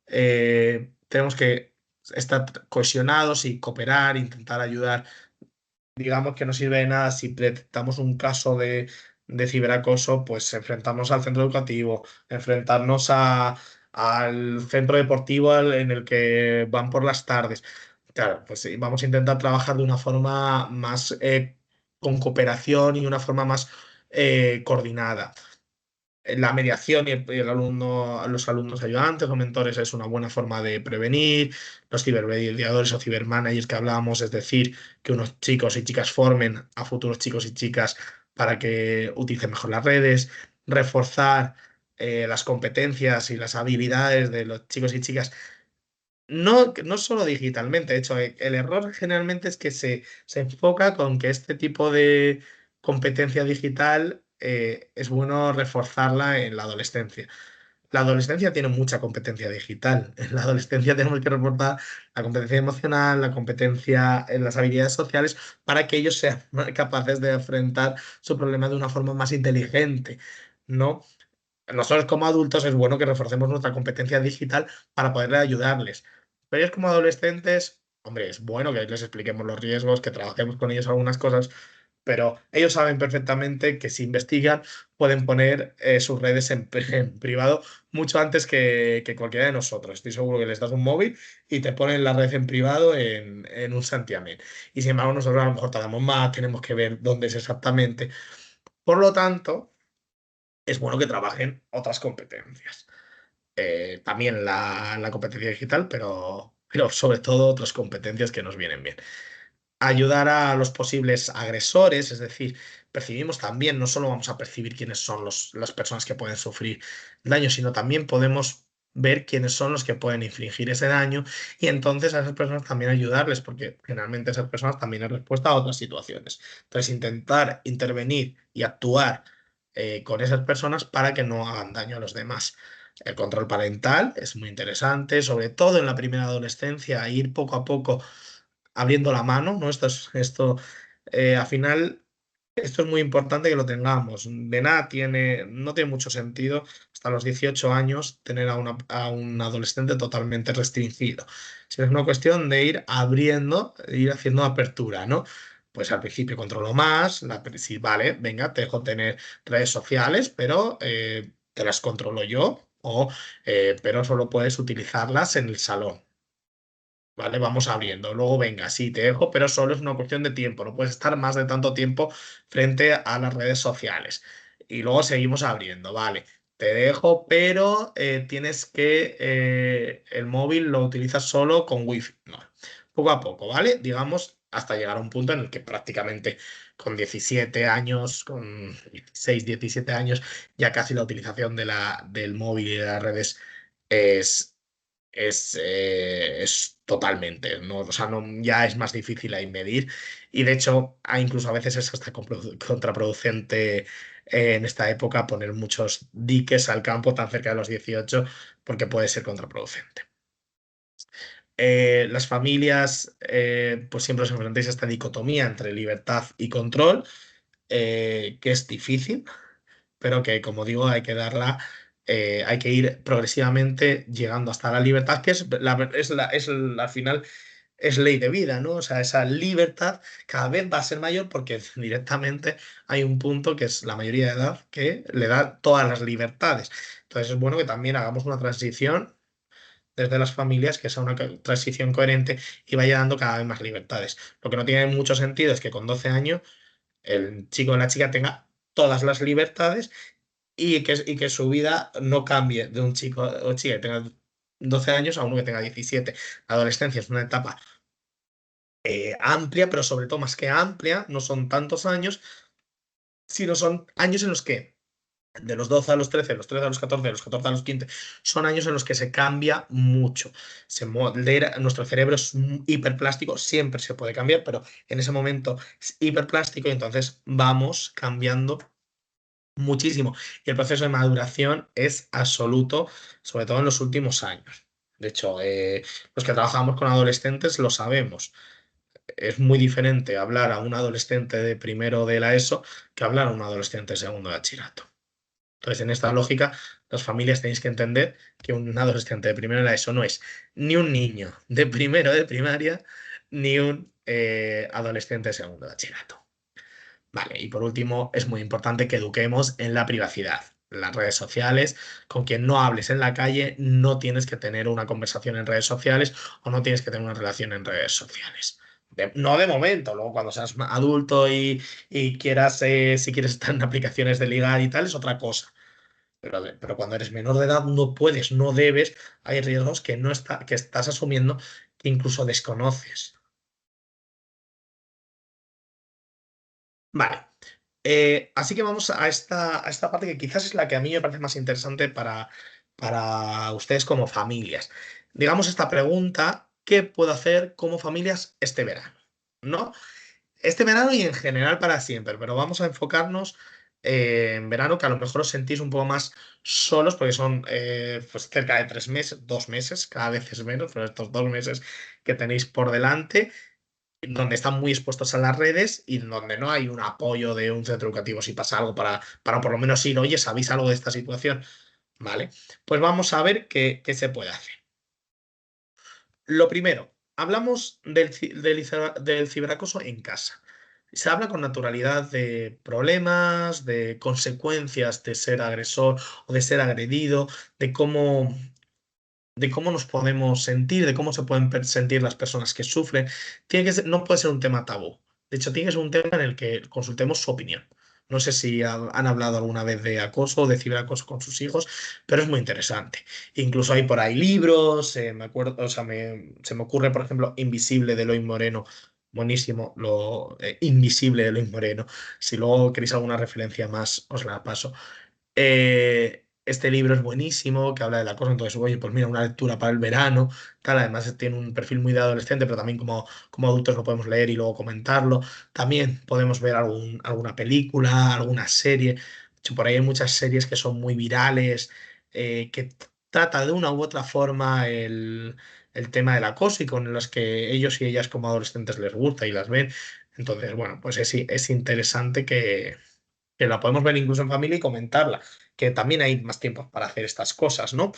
Tenemos que estar cohesionados y cooperar, intentar ayudar. Digamos que no sirve de nada si detectamos un caso de ciberacoso, pues enfrentarnos al centro educativo, enfrentarnos al centro deportivo en el que van por las tardes. Claro, pues sí, vamos a intentar trabajar de una forma más con cooperación y una forma más coordinada. La mediación y los alumnos ayudantes o mentores es una buena forma de prevenir. Los cibermediadores o cibermanagers que hablábamos, es decir, que unos chicos y chicas formen a futuros chicos y chicas para que utilicen mejor las redes. Reforzar las competencias y las habilidades de los chicos y chicas. No solo digitalmente, de hecho, el error generalmente es que se enfoca con que este tipo de competencia digital es bueno reforzarla en la adolescencia. La adolescencia tiene mucha competencia digital. En la adolescencia tenemos que reforzar la competencia emocional, la competencia en las habilidades sociales para que ellos sean capaces de enfrentar su problema de una forma más inteligente, ¿no? Nosotros como adultos es bueno que reforcemos nuestra competencia digital para poder ayudarles. Pero ellos como adolescentes, hombre, es bueno que les expliquemos los riesgos, que trabajemos con ellos algunas cosas, pero ellos saben perfectamente que si investigan pueden poner sus redes en privado mucho antes que cualquiera de nosotros. Estoy seguro que les das un móvil y te ponen la red en privado en un santiamén. Y sin embargo nosotros a lo mejor tardamos más, tenemos que ver dónde es exactamente. Por lo tanto, es bueno que trabajen otras competencias. También la competencia digital, pero sobre todo otras competencias que nos vienen bien. Ayudar a los posibles agresores, es decir, percibimos también, no solo vamos a percibir quiénes son las personas que pueden sufrir daño, sino también podemos ver quiénes son los que pueden infligir ese daño y entonces a esas personas también ayudarles, porque generalmente esas personas también es respuesta a otras situaciones. Entonces, intentar intervenir y actuar con esas personas para que no hagan daño a los demás. El control parental es muy interesante, sobre todo en la primera adolescencia, ir poco a poco abriendo la mano, ¿no? Al final, esto es muy importante que lo tengamos. De nada no tiene mucho sentido hasta los 18 años tener a un adolescente totalmente restringido. Si es una cuestión de ir abriendo, ir haciendo apertura, ¿no? Pues al principio controlo más, si vale, venga, te dejo tener redes sociales, pero te las controlo yo, pero solo puedes utilizarlas en el salón. ¿Vale? Vamos abriendo. Luego, venga, sí, te dejo, pero solo es una cuestión de tiempo. No puedes estar más de tanto tiempo frente a las redes sociales. Y luego seguimos abriendo, ¿vale? Te dejo, pero tienes que el móvil lo utilizas solo con wifi. No. Poco a poco, ¿vale? Digamos, hasta llegar a un punto en el que prácticamente con 17 años, con 16 17 años, ya casi la utilización del móvil y de las redes es es totalmente, ¿no? O sea, ya es más difícil ahí medir y de hecho incluso a veces es hasta contraproducente en esta época poner muchos diques al campo tan cerca de los 18 porque puede ser contraproducente. Las familias pues siempre os enfrentáis a esta dicotomía entre libertad y control, que es difícil pero que, como digo, hay que ir progresivamente llegando hasta la libertad, que al final es ley de vida, ¿no? O sea, esa libertad cada vez va a ser mayor porque directamente hay un punto que es la mayoría de edad que le da todas las libertades. Entonces es bueno que también hagamos una transición desde las familias, que sea una transición coherente y vaya dando cada vez más libertades. Lo que no tiene mucho sentido es que con 12 años el chico o la chica tenga todas las libertades y que su vida no cambie de un chico o chica que tenga 12 años a uno que tenga 17. La adolescencia es una etapa amplia, pero sobre todo más que amplia, no son tantos años, sino son años en los que de los 12 a los 13, de los 13 a los 14, de los 14 a los 15, son años en los que se cambia mucho. Nuestro cerebro es hiperplástico, siempre se puede cambiar, pero en ese momento es hiperplástico y entonces vamos cambiando muchísimo. Y el proceso de maduración es absoluto, sobre todo en los últimos años. De hecho, los que trabajamos con adolescentes lo sabemos. Es muy diferente hablar a un adolescente de primero de la ESO que hablar a un adolescente de segundo de bachillerato. Entonces, en esta lógica, las familias tenéis que entender que un adolescente de primero de la ESO no es ni un niño de primero de primaria, ni un adolescente de segundo de bachillerato. Vale, y por último, es muy importante que eduquemos en la privacidad. Las redes sociales, con quien no hables en la calle, no tienes que tener una conversación en redes sociales o no tienes que tener una relación en redes sociales. No de momento, luego cuando seas adulto y quieras, si quieres estar en aplicaciones de ligar y tal, es otra cosa. Pero cuando eres menor de edad no puedes, no debes, hay riesgos que estás asumiendo que incluso desconoces. Vale. Así que vamos a esta parte que quizás es la que a mí me parece más interesante para ustedes como familias. Digamos esta pregunta, ¿qué puedo hacer como familias este verano? ¿No? Este verano y en general para siempre, pero vamos a enfocarnos en verano, que a lo mejor os sentís un poco más solos, porque son pues cerca de 3 meses, 2 meses, cada vez es menos, pero estos 2 meses que tenéis por delante donde están muy expuestos a las redes y donde no hay un apoyo de un centro educativo si pasa algo para por lo menos ir, oye, ¿sabéis algo de esta situación? Vale, pues vamos a ver qué se puede hacer. Lo primero, hablamos del ciberacoso en casa. Se habla con naturalidad de problemas, de consecuencias de ser agresor o de ser agredido, de cómo nos podemos sentir, de cómo se pueden sentir las personas que sufren. No puede ser un tema tabú. De hecho, tiene que ser un tema en el que consultemos su opinión. No sé si han hablado alguna vez de acoso o de ciberacoso con sus hijos, pero es muy interesante. Incluso hay por ahí libros, me acuerdo, o sea, se me ocurre, por ejemplo, Invisible de Eloy Moreno. Buenísimo, lo Invisible de Eloy Moreno. Si luego queréis alguna referencia más, os la paso. Este libro es buenísimo, que habla de la cosa, entonces, oye, pues mira, una lectura para el verano, tal, además tiene un perfil muy de adolescente, pero también como adultos lo podemos leer y luego comentarlo. También podemos ver alguna película, alguna serie. De hecho, por ahí hay muchas series que son muy virales, que trata de una u otra forma el tema del acoso y con las que ellos y ellas como adolescentes les gusta y las ven. Entonces, bueno, pues es interesante que la podemos ver incluso en familia y comentarla, que también hay más tiempo para hacer estas cosas, ¿no?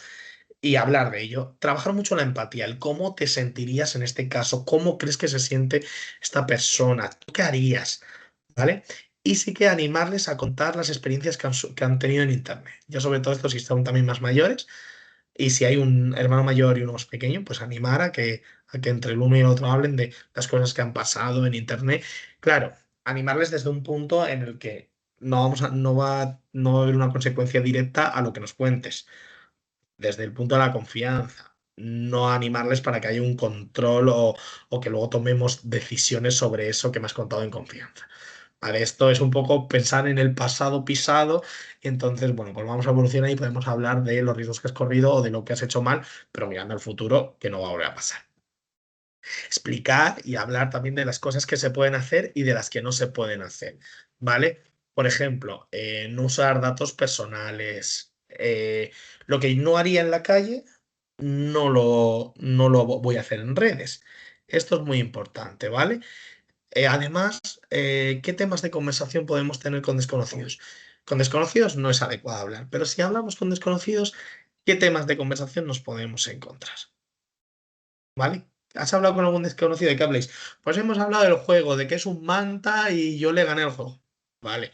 Y hablar de ello. Trabajar mucho la empatía, el cómo te sentirías en este caso, cómo crees que se siente esta persona, ¿tú qué harías? ¿Vale? Y sí que animarles a contar las experiencias que han tenido en Internet. Ya sobre todo esto si son también más mayores y si hay un hermano mayor y uno más pequeño, pues animar a que entre el uno y el otro hablen de las cosas que han pasado en Internet. Claro, animarles desde un punto en el que no va a haber una consecuencia directa a lo que nos cuentes, desde el punto de la confianza. No animarles para que haya un control o que luego tomemos decisiones sobre eso que me has contado en confianza. Vale, esto es un poco pensar en el pasado pisado y entonces, bueno, pues vamos a evolucionar y podemos hablar de los riesgos que has corrido o de lo que has hecho mal, pero mirando al futuro que no va a volver a pasar. Explicar y hablar también de las cosas que se pueden hacer y de las que no se pueden hacer, ¿vale? Por ejemplo, no usar datos personales. Lo que no haría en la calle, no lo voy a hacer en redes. Esto es muy importante, ¿vale? Además, ¿qué temas de conversación podemos tener con desconocidos? Con desconocidos no es adecuado hablar, pero si hablamos con desconocidos, ¿qué temas de conversación nos podemos encontrar? ¿Vale? ¿Has hablado con algún desconocido de qué habléis? Pues hemos hablado del juego, de que es un manta y yo le gané el juego. Vale.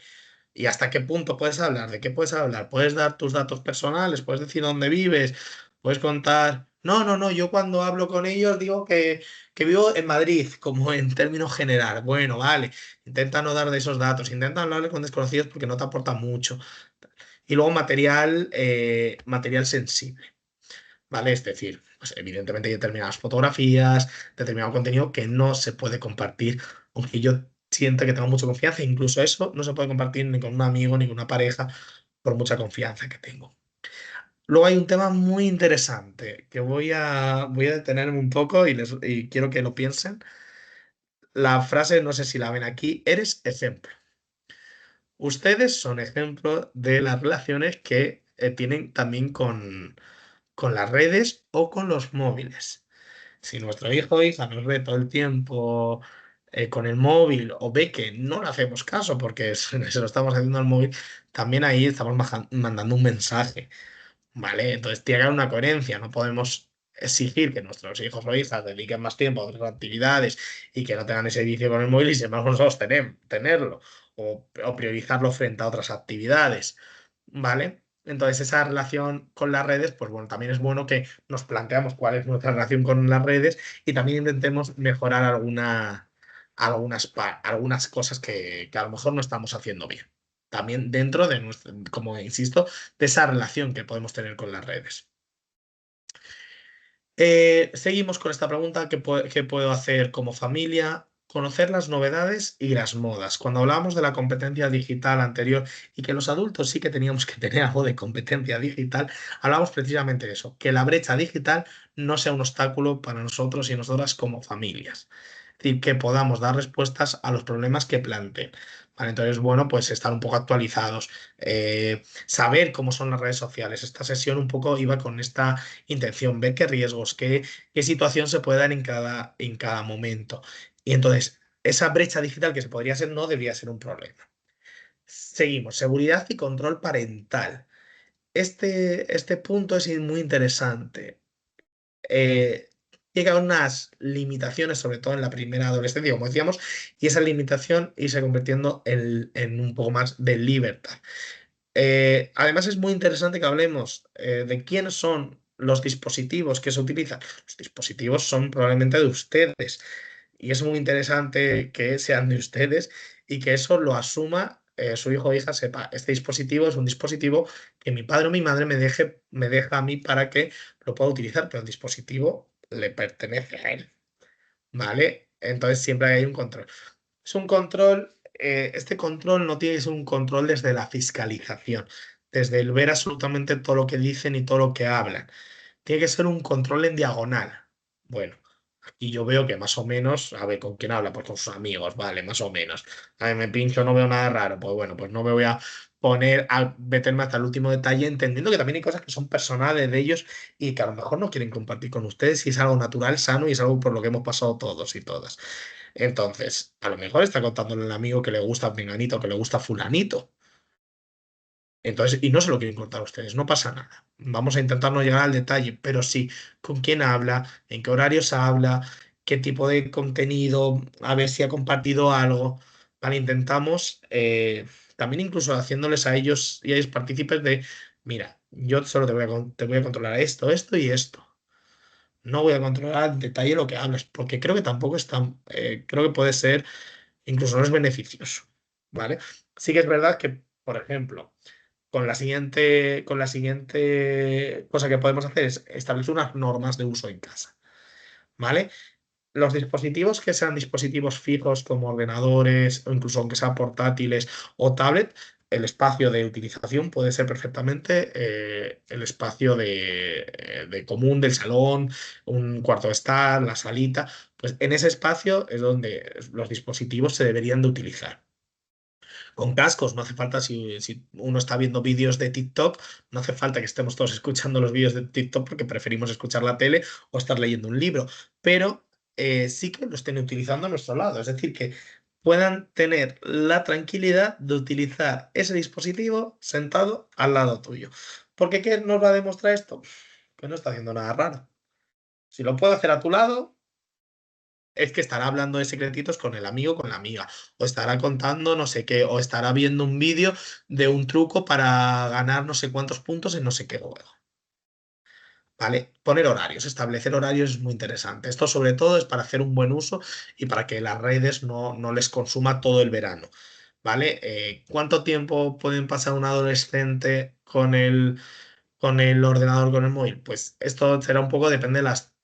¿Y hasta qué punto puedes hablar? ¿De qué puedes hablar? ¿Puedes dar tus datos personales? ¿Puedes decir dónde vives? ¿Puedes contar? No, no, no. Yo cuando hablo con ellos digo que vivo en Madrid, como en términos general. Bueno, vale. Intenta no dar de esos datos. Intenta hablarle con desconocidos porque no te aporta mucho. Y luego material sensible. ¿Vale? Es decir, pues evidentemente hay determinadas fotografías, determinado contenido que no se puede compartir, aunque yo siento que tengo mucha confianza, incluso eso no se puede compartir ni con un amigo ni con una pareja, por mucha confianza que tengo. Luego hay un tema muy interesante que voy a detenerme un poco y quiero que lo piensen. La frase, no sé si la ven aquí, eres ejemplo. Ustedes son ejemplo de las relaciones que tienen también con las redes o con los móviles. Si nuestro hijo o hija nos ve todo el tiempo con el móvil o ve que no le hacemos caso porque se lo estamos haciendo al móvil, también ahí estamos mandando un mensaje, ¿vale? Entonces tiene que haber una coherencia, no podemos exigir que nuestros hijos o hijas dediquen más tiempo a otras actividades y que no tengan ese vicio con el móvil y sin embargo nosotros tenerlo o priorizarlo frente a otras actividades, ¿vale? Entonces, esa relación con las redes, pues bueno, también es bueno que nos planteamos cuál es nuestra relación con las redes y también intentemos mejorar algunas cosas que a lo mejor no estamos haciendo bien. También dentro de nuestra, como insisto, de esa relación que podemos tener con las redes. Seguimos con esta pregunta, ¿qué puedo hacer como familia? Conocer las novedades y las modas. Cuando hablábamos de la competencia digital anterior y que los adultos sí que teníamos que tener algo de competencia digital, hablamos precisamente de eso, que la brecha digital no sea un obstáculo para nosotros y nosotras como familias. Es decir, que podamos dar respuestas a los problemas que planteen. Vale, entonces, bueno, pues estar un poco actualizados, saber cómo son las redes sociales. Esta sesión un poco iba con esta intención, ver qué riesgos, qué situación se puede dar en cada momento. Y entonces, esa brecha digital que se podría ser no debería ser un problema. Seguimos, seguridad y control parental. Este punto es muy interesante. Llega a unas limitaciones, sobre todo en la primera adolescencia, como decíamos, y esa limitación irse convirtiendo en un poco más de libertad. Además, es muy interesante que hablemos de quiénes son los dispositivos que se utilizan. Los dispositivos son probablemente de ustedes y es muy interesante que sean de ustedes y que eso lo asuma su hijo o hija, sepa, este dispositivo es un dispositivo que mi padre o mi madre me deja a mí para que lo pueda utilizar, pero el dispositivo le pertenece a él, ¿vale? Entonces siempre hay un control. Es un control, este control no tiene que ser un control desde la fiscalización, desde el ver absolutamente todo lo que dicen y todo lo que hablan. Tiene que ser un control en diagonal. Bueno, aquí yo veo que más o menos, a ver, ¿con quién habla? Pues con sus amigos, vale, más o menos. A ver, me pincho, no veo nada raro, pues bueno, pues no me voy a poner a meterme hasta el último detalle, entendiendo que también hay cosas que son personales de ellos y que a lo mejor no quieren compartir con ustedes y es algo natural, sano y es algo por lo que hemos pasado todos y todas. Entonces, a lo mejor está contándole al amigo que le gusta Menganito, que le gusta Fulanito. Entonces, y no se lo quieren contar a ustedes, no pasa nada. Vamos a intentar no llegar al detalle, pero sí, con quién habla, en qué horarios habla, qué tipo de contenido, a ver si ha compartido algo. Vale, intentamos también incluso haciéndoles a ellos y a ellos partícipes de, mira, yo solo te voy a controlar esto, esto y esto. No voy a controlar en detalle lo que hablas, porque creo que tampoco es tan, creo que puede ser, incluso no es beneficioso. ¿Vale? Sí que es verdad que, por ejemplo, con la siguiente cosa que podemos hacer es establecer unas normas de uso en casa, ¿vale? Los dispositivos que sean dispositivos fijos como ordenadores o incluso aunque sean portátiles o tablet, el espacio de utilización puede ser perfectamente el espacio de común del salón, un cuarto de estar, la salita. Pues en ese espacio es donde los dispositivos se deberían de utilizar. Con cascos, no hace falta, si uno está viendo vídeos de TikTok, no hace falta que estemos todos escuchando los vídeos de TikTok porque preferimos escuchar la tele o estar leyendo un libro, pero sí que lo estén utilizando a nuestro lado, es decir, que puedan tener la tranquilidad de utilizar ese dispositivo sentado al lado tuyo. ¿Porque qué nos va a demostrar esto? Que no está haciendo nada raro. Si lo puedo hacer a tu lado, es que estará hablando de secretitos con el amigo, con la amiga, o estará contando no sé qué, o estará viendo un vídeo de un truco para ganar no sé cuántos puntos en no sé qué juego. ¿Vale? Poner horarios, establecer horarios es muy interesante. Esto sobre todo es para hacer un buen uso y para que las redes no les consuma todo el verano. ¿Vale? ¿Cuánto tiempo pueden pasar un adolescente con el ordenador, con el móvil? Pues esto será un poco, depende de las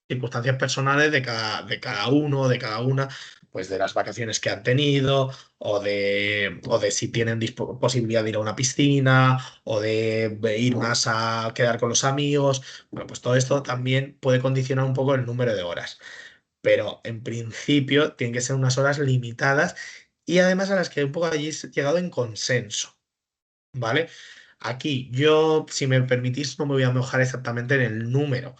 circunstancias personales de cada uno, de cada una, pues de las vacaciones que han tenido, o de si tienen posibilidad de ir a una piscina, o de ir más a quedar con los amigos. Bueno, pues todo esto también puede condicionar un poco el número de horas. Pero en principio tienen que ser unas horas limitadas y además a las que un poco allí he llegado en consenso. ¿Vale? Aquí yo, si me permitís, no me voy a mojar exactamente en el número,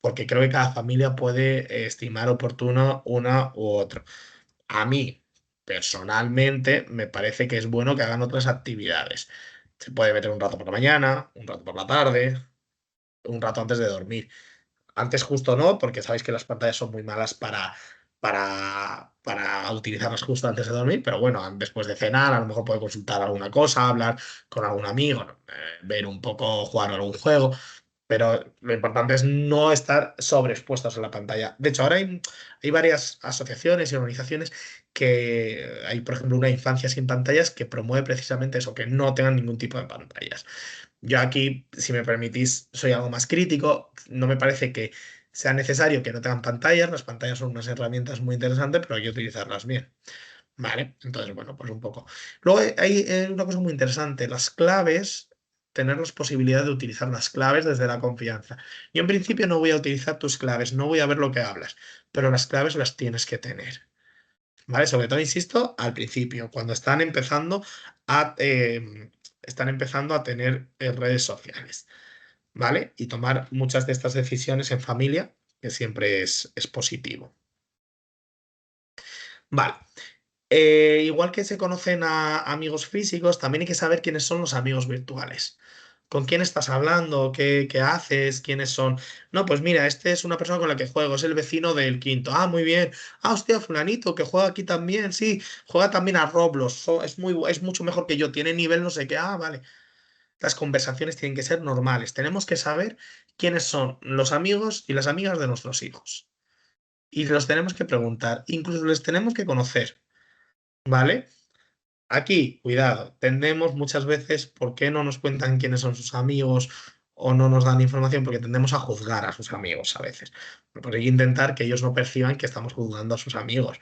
porque creo que cada familia puede estimar oportuno una u otro. A mí, personalmente, me parece que es bueno que hagan otras actividades. Se puede meter un rato por la mañana, un rato por la tarde, un rato antes de dormir. Antes justo no, porque sabéis que las pantallas son muy malas para utilizarlas justo antes de dormir, pero bueno, después de cenar a lo mejor puede consultar alguna cosa, hablar con algún amigo, ¿no? Ver un poco, jugar a algún juego, pero lo importante es no estar sobreexpuestos a la pantalla. De hecho, ahora hay varias asociaciones y organizaciones que hay, por ejemplo, una infancia sin pantallas que promueve precisamente eso, que no tengan ningún tipo de pantallas. Yo aquí, si me permitís, soy algo más crítico. No me parece que sea necesario que no tengan pantallas. Las pantallas son unas herramientas muy interesantes, pero hay que utilizarlas bien. Vale, entonces, bueno, pues un poco. Luego hay una cosa muy interesante, las claves, tener la posibilidad de utilizar las claves desde la confianza. Yo en principio no voy a utilizar tus claves, no voy a ver lo que hablas, pero las claves las tienes que tener. ¿Vale? Sobre todo, insisto, al principio, cuando están empezando a tener redes sociales, ¿vale? Y tomar muchas de estas decisiones en familia, que siempre es positivo. Vale. Igual que se conocen a amigos físicos, también hay que saber quiénes son los amigos virtuales. ¿Con quién estás hablando? ¿Qué haces? ¿Quiénes son? No, pues mira, este es una persona con la que juego, es el vecino del quinto. Ah, muy bien. Ah, hostia, fulanito, que juega aquí también, sí, juega también a Roblox. Es mucho mejor que yo, tiene nivel no sé qué. Ah, vale. Las conversaciones tienen que ser normales. Tenemos que saber quiénes son los amigos y las amigas de nuestros hijos. Y los tenemos que preguntar, incluso les tenemos que conocer, ¿vale? Aquí, cuidado, tendemos muchas veces, ¿por qué no nos cuentan quiénes son sus amigos o no nos dan información? Porque tendemos a juzgar a sus amigos a veces. Por ello intentar que ellos no perciban que estamos juzgando a sus amigos.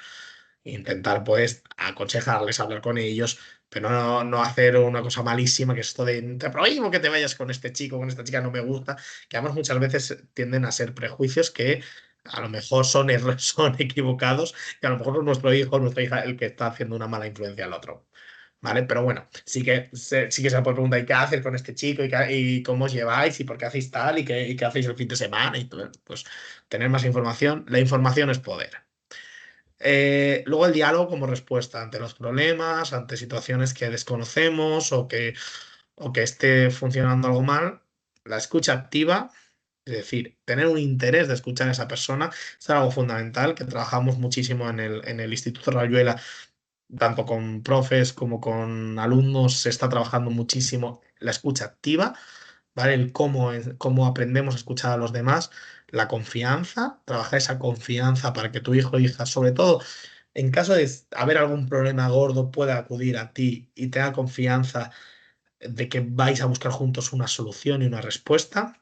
Intentar, pues, aconsejarles, hablar con ellos, pero no hacer una cosa malísima, que es esto de, te prohíbo que te vayas con este chico, con esta chica, no me gusta, que además muchas veces tienden a ser prejuicios que a lo mejor son, son equivocados, y a lo mejor es nuestro hijo o nuestra hija el que está haciendo una mala influencia al otro. ¿vale? Pero bueno, sí que se puede preguntar, ¿y qué haces con este chico? ¿Y cómo os lleváis? ¿Y por qué hacéis tal? ¿Y qué hacéis el fin de semana? Y todo, pues tener más información. La información es poder. Luego el diálogo como respuesta ante los problemas, ante situaciones que desconocemos o que esté funcionando algo mal. La escucha activa, es decir, tener un interés de escuchar a esa persona, es algo fundamental que trabajamos muchísimo en el Instituto Rayuela, tanto con profes como con alumnos, se está trabajando muchísimo la escucha activa, ¿vale? El cómo aprendemos a escuchar a los demás, la confianza, trabajar esa confianza para que tu hijo o hija, sobre todo en caso de haber algún problema gordo, pueda acudir a ti y tenga confianza de que vais a buscar juntos una solución y una respuesta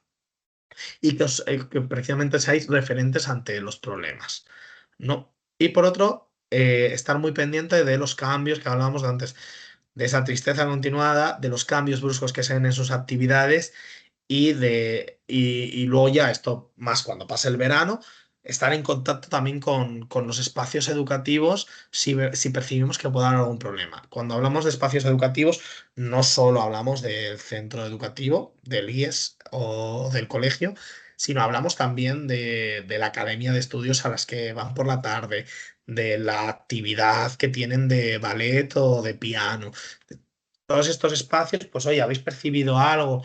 y que precisamente seáis referentes ante los problemas, ¿no? Y por otro, estar muy pendiente de los cambios que hablábamos de antes, de esa tristeza continuada, de los cambios bruscos que se ven en sus actividades y luego ya esto, más cuando pase el verano, estar en contacto también con los espacios educativos si percibimos que puede haber algún problema. Cuando hablamos de espacios educativos, no solo hablamos del centro educativo, del IES o del colegio, sino hablamos también de la academia de estudios a las que van por la tarde, de la actividad que tienen de ballet o de piano. Todos estos espacios, pues oye, ¿habéis percibido algo?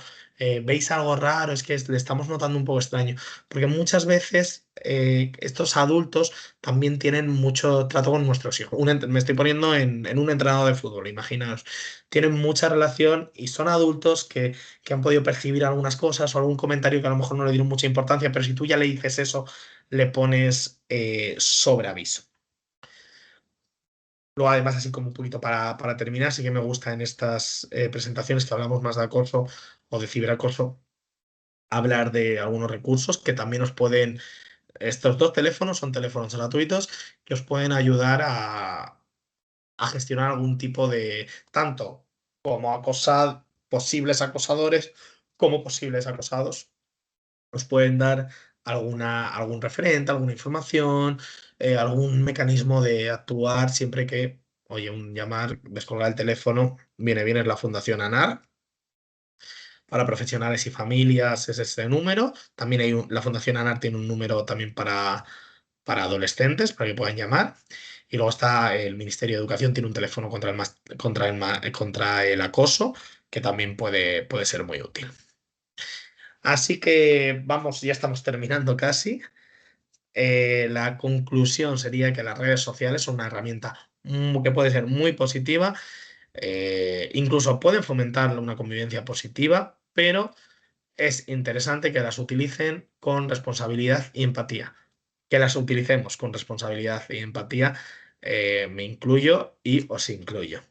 ¿Veis algo raro? Es que le estamos notando un poco extraño, porque muchas veces estos adultos también tienen mucho trato con nuestros hijos. Me estoy poniendo en un entrenador de fútbol, imaginaos. Tienen mucha relación y son adultos que han podido percibir algunas cosas o algún comentario que a lo mejor no le dieron mucha importancia, pero si tú ya le dices eso, le pones sobre aviso. Luego, además, así como un poquito para terminar, sí que me gusta en estas presentaciones que hablamos más de acoso o de ciberacoso, hablar de algunos recursos que también os pueden, estos dos teléfonos son teléfonos gratuitos que os pueden ayudar a gestionar algún tipo de, tanto como posibles acosadores como posibles acosados. Os pueden dar algún referente, alguna información, algún mecanismo de actuar siempre que, oye, un llamar, descolgar el teléfono, viene la Fundación ANAR. Para profesionales y familias es este número. También la Fundación ANAR tiene un número también para adolescentes, para que puedan llamar. Y luego está el Ministerio de Educación, tiene un teléfono contra el acoso, que también puede ser muy útil. Así que vamos, ya estamos terminando casi. La conclusión sería que las redes sociales son una herramienta que puede ser muy positiva, incluso pueden fomentar una convivencia positiva, pero es interesante que las utilicen con responsabilidad y empatía. Que las utilicemos con responsabilidad y empatía, me incluyo y os incluyo.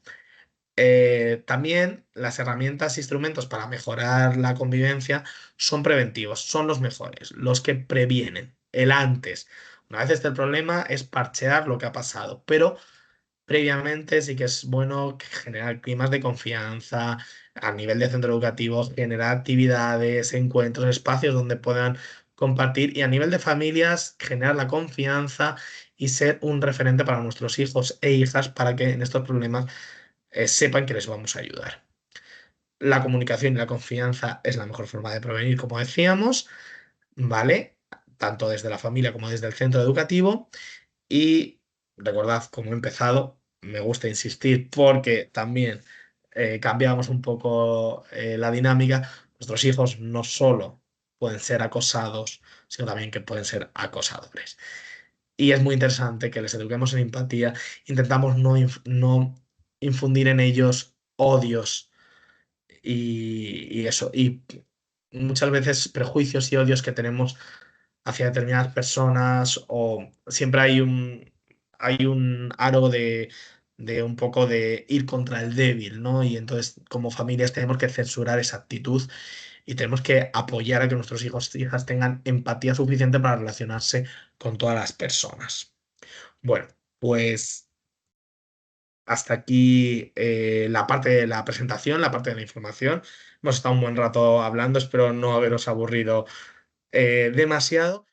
También las herramientas e instrumentos para mejorar la convivencia son preventivos, son los mejores, los que previenen, el antes. Una vez esté el problema es parchear lo que ha pasado, pero previamente sí que es bueno generar climas de confianza a nivel de centro educativo, generar actividades, encuentros, espacios donde puedan compartir y a nivel de familias generar la confianza y ser un referente para nuestros hijos e hijas para que en estos problemas sepan que les vamos a ayudar. La comunicación y la confianza es la mejor forma de prevenir, como decíamos, ¿vale? Tanto desde la familia como desde el centro educativo. Y recordad, como he empezado, me gusta insistir porque también cambiamos un poco la dinámica. Nuestros hijos no solo pueden ser acosados, sino también que pueden ser acosadores. Y es muy interesante que les eduquemos en empatía. Intentamos no infundir en ellos odios y eso. Y muchas veces prejuicios y odios que tenemos hacia determinadas personas o siempre hay un aro de un poco de ir contra el débil, ¿no? Y entonces como familias tenemos que censurar esa actitud y tenemos que apoyar a que nuestros hijos y hijas tengan empatía suficiente para relacionarse con todas las personas. Bueno, pues hasta aquí la parte de la presentación, la parte de la información. Hemos estado un buen rato hablando, espero no haberos aburrido demasiado.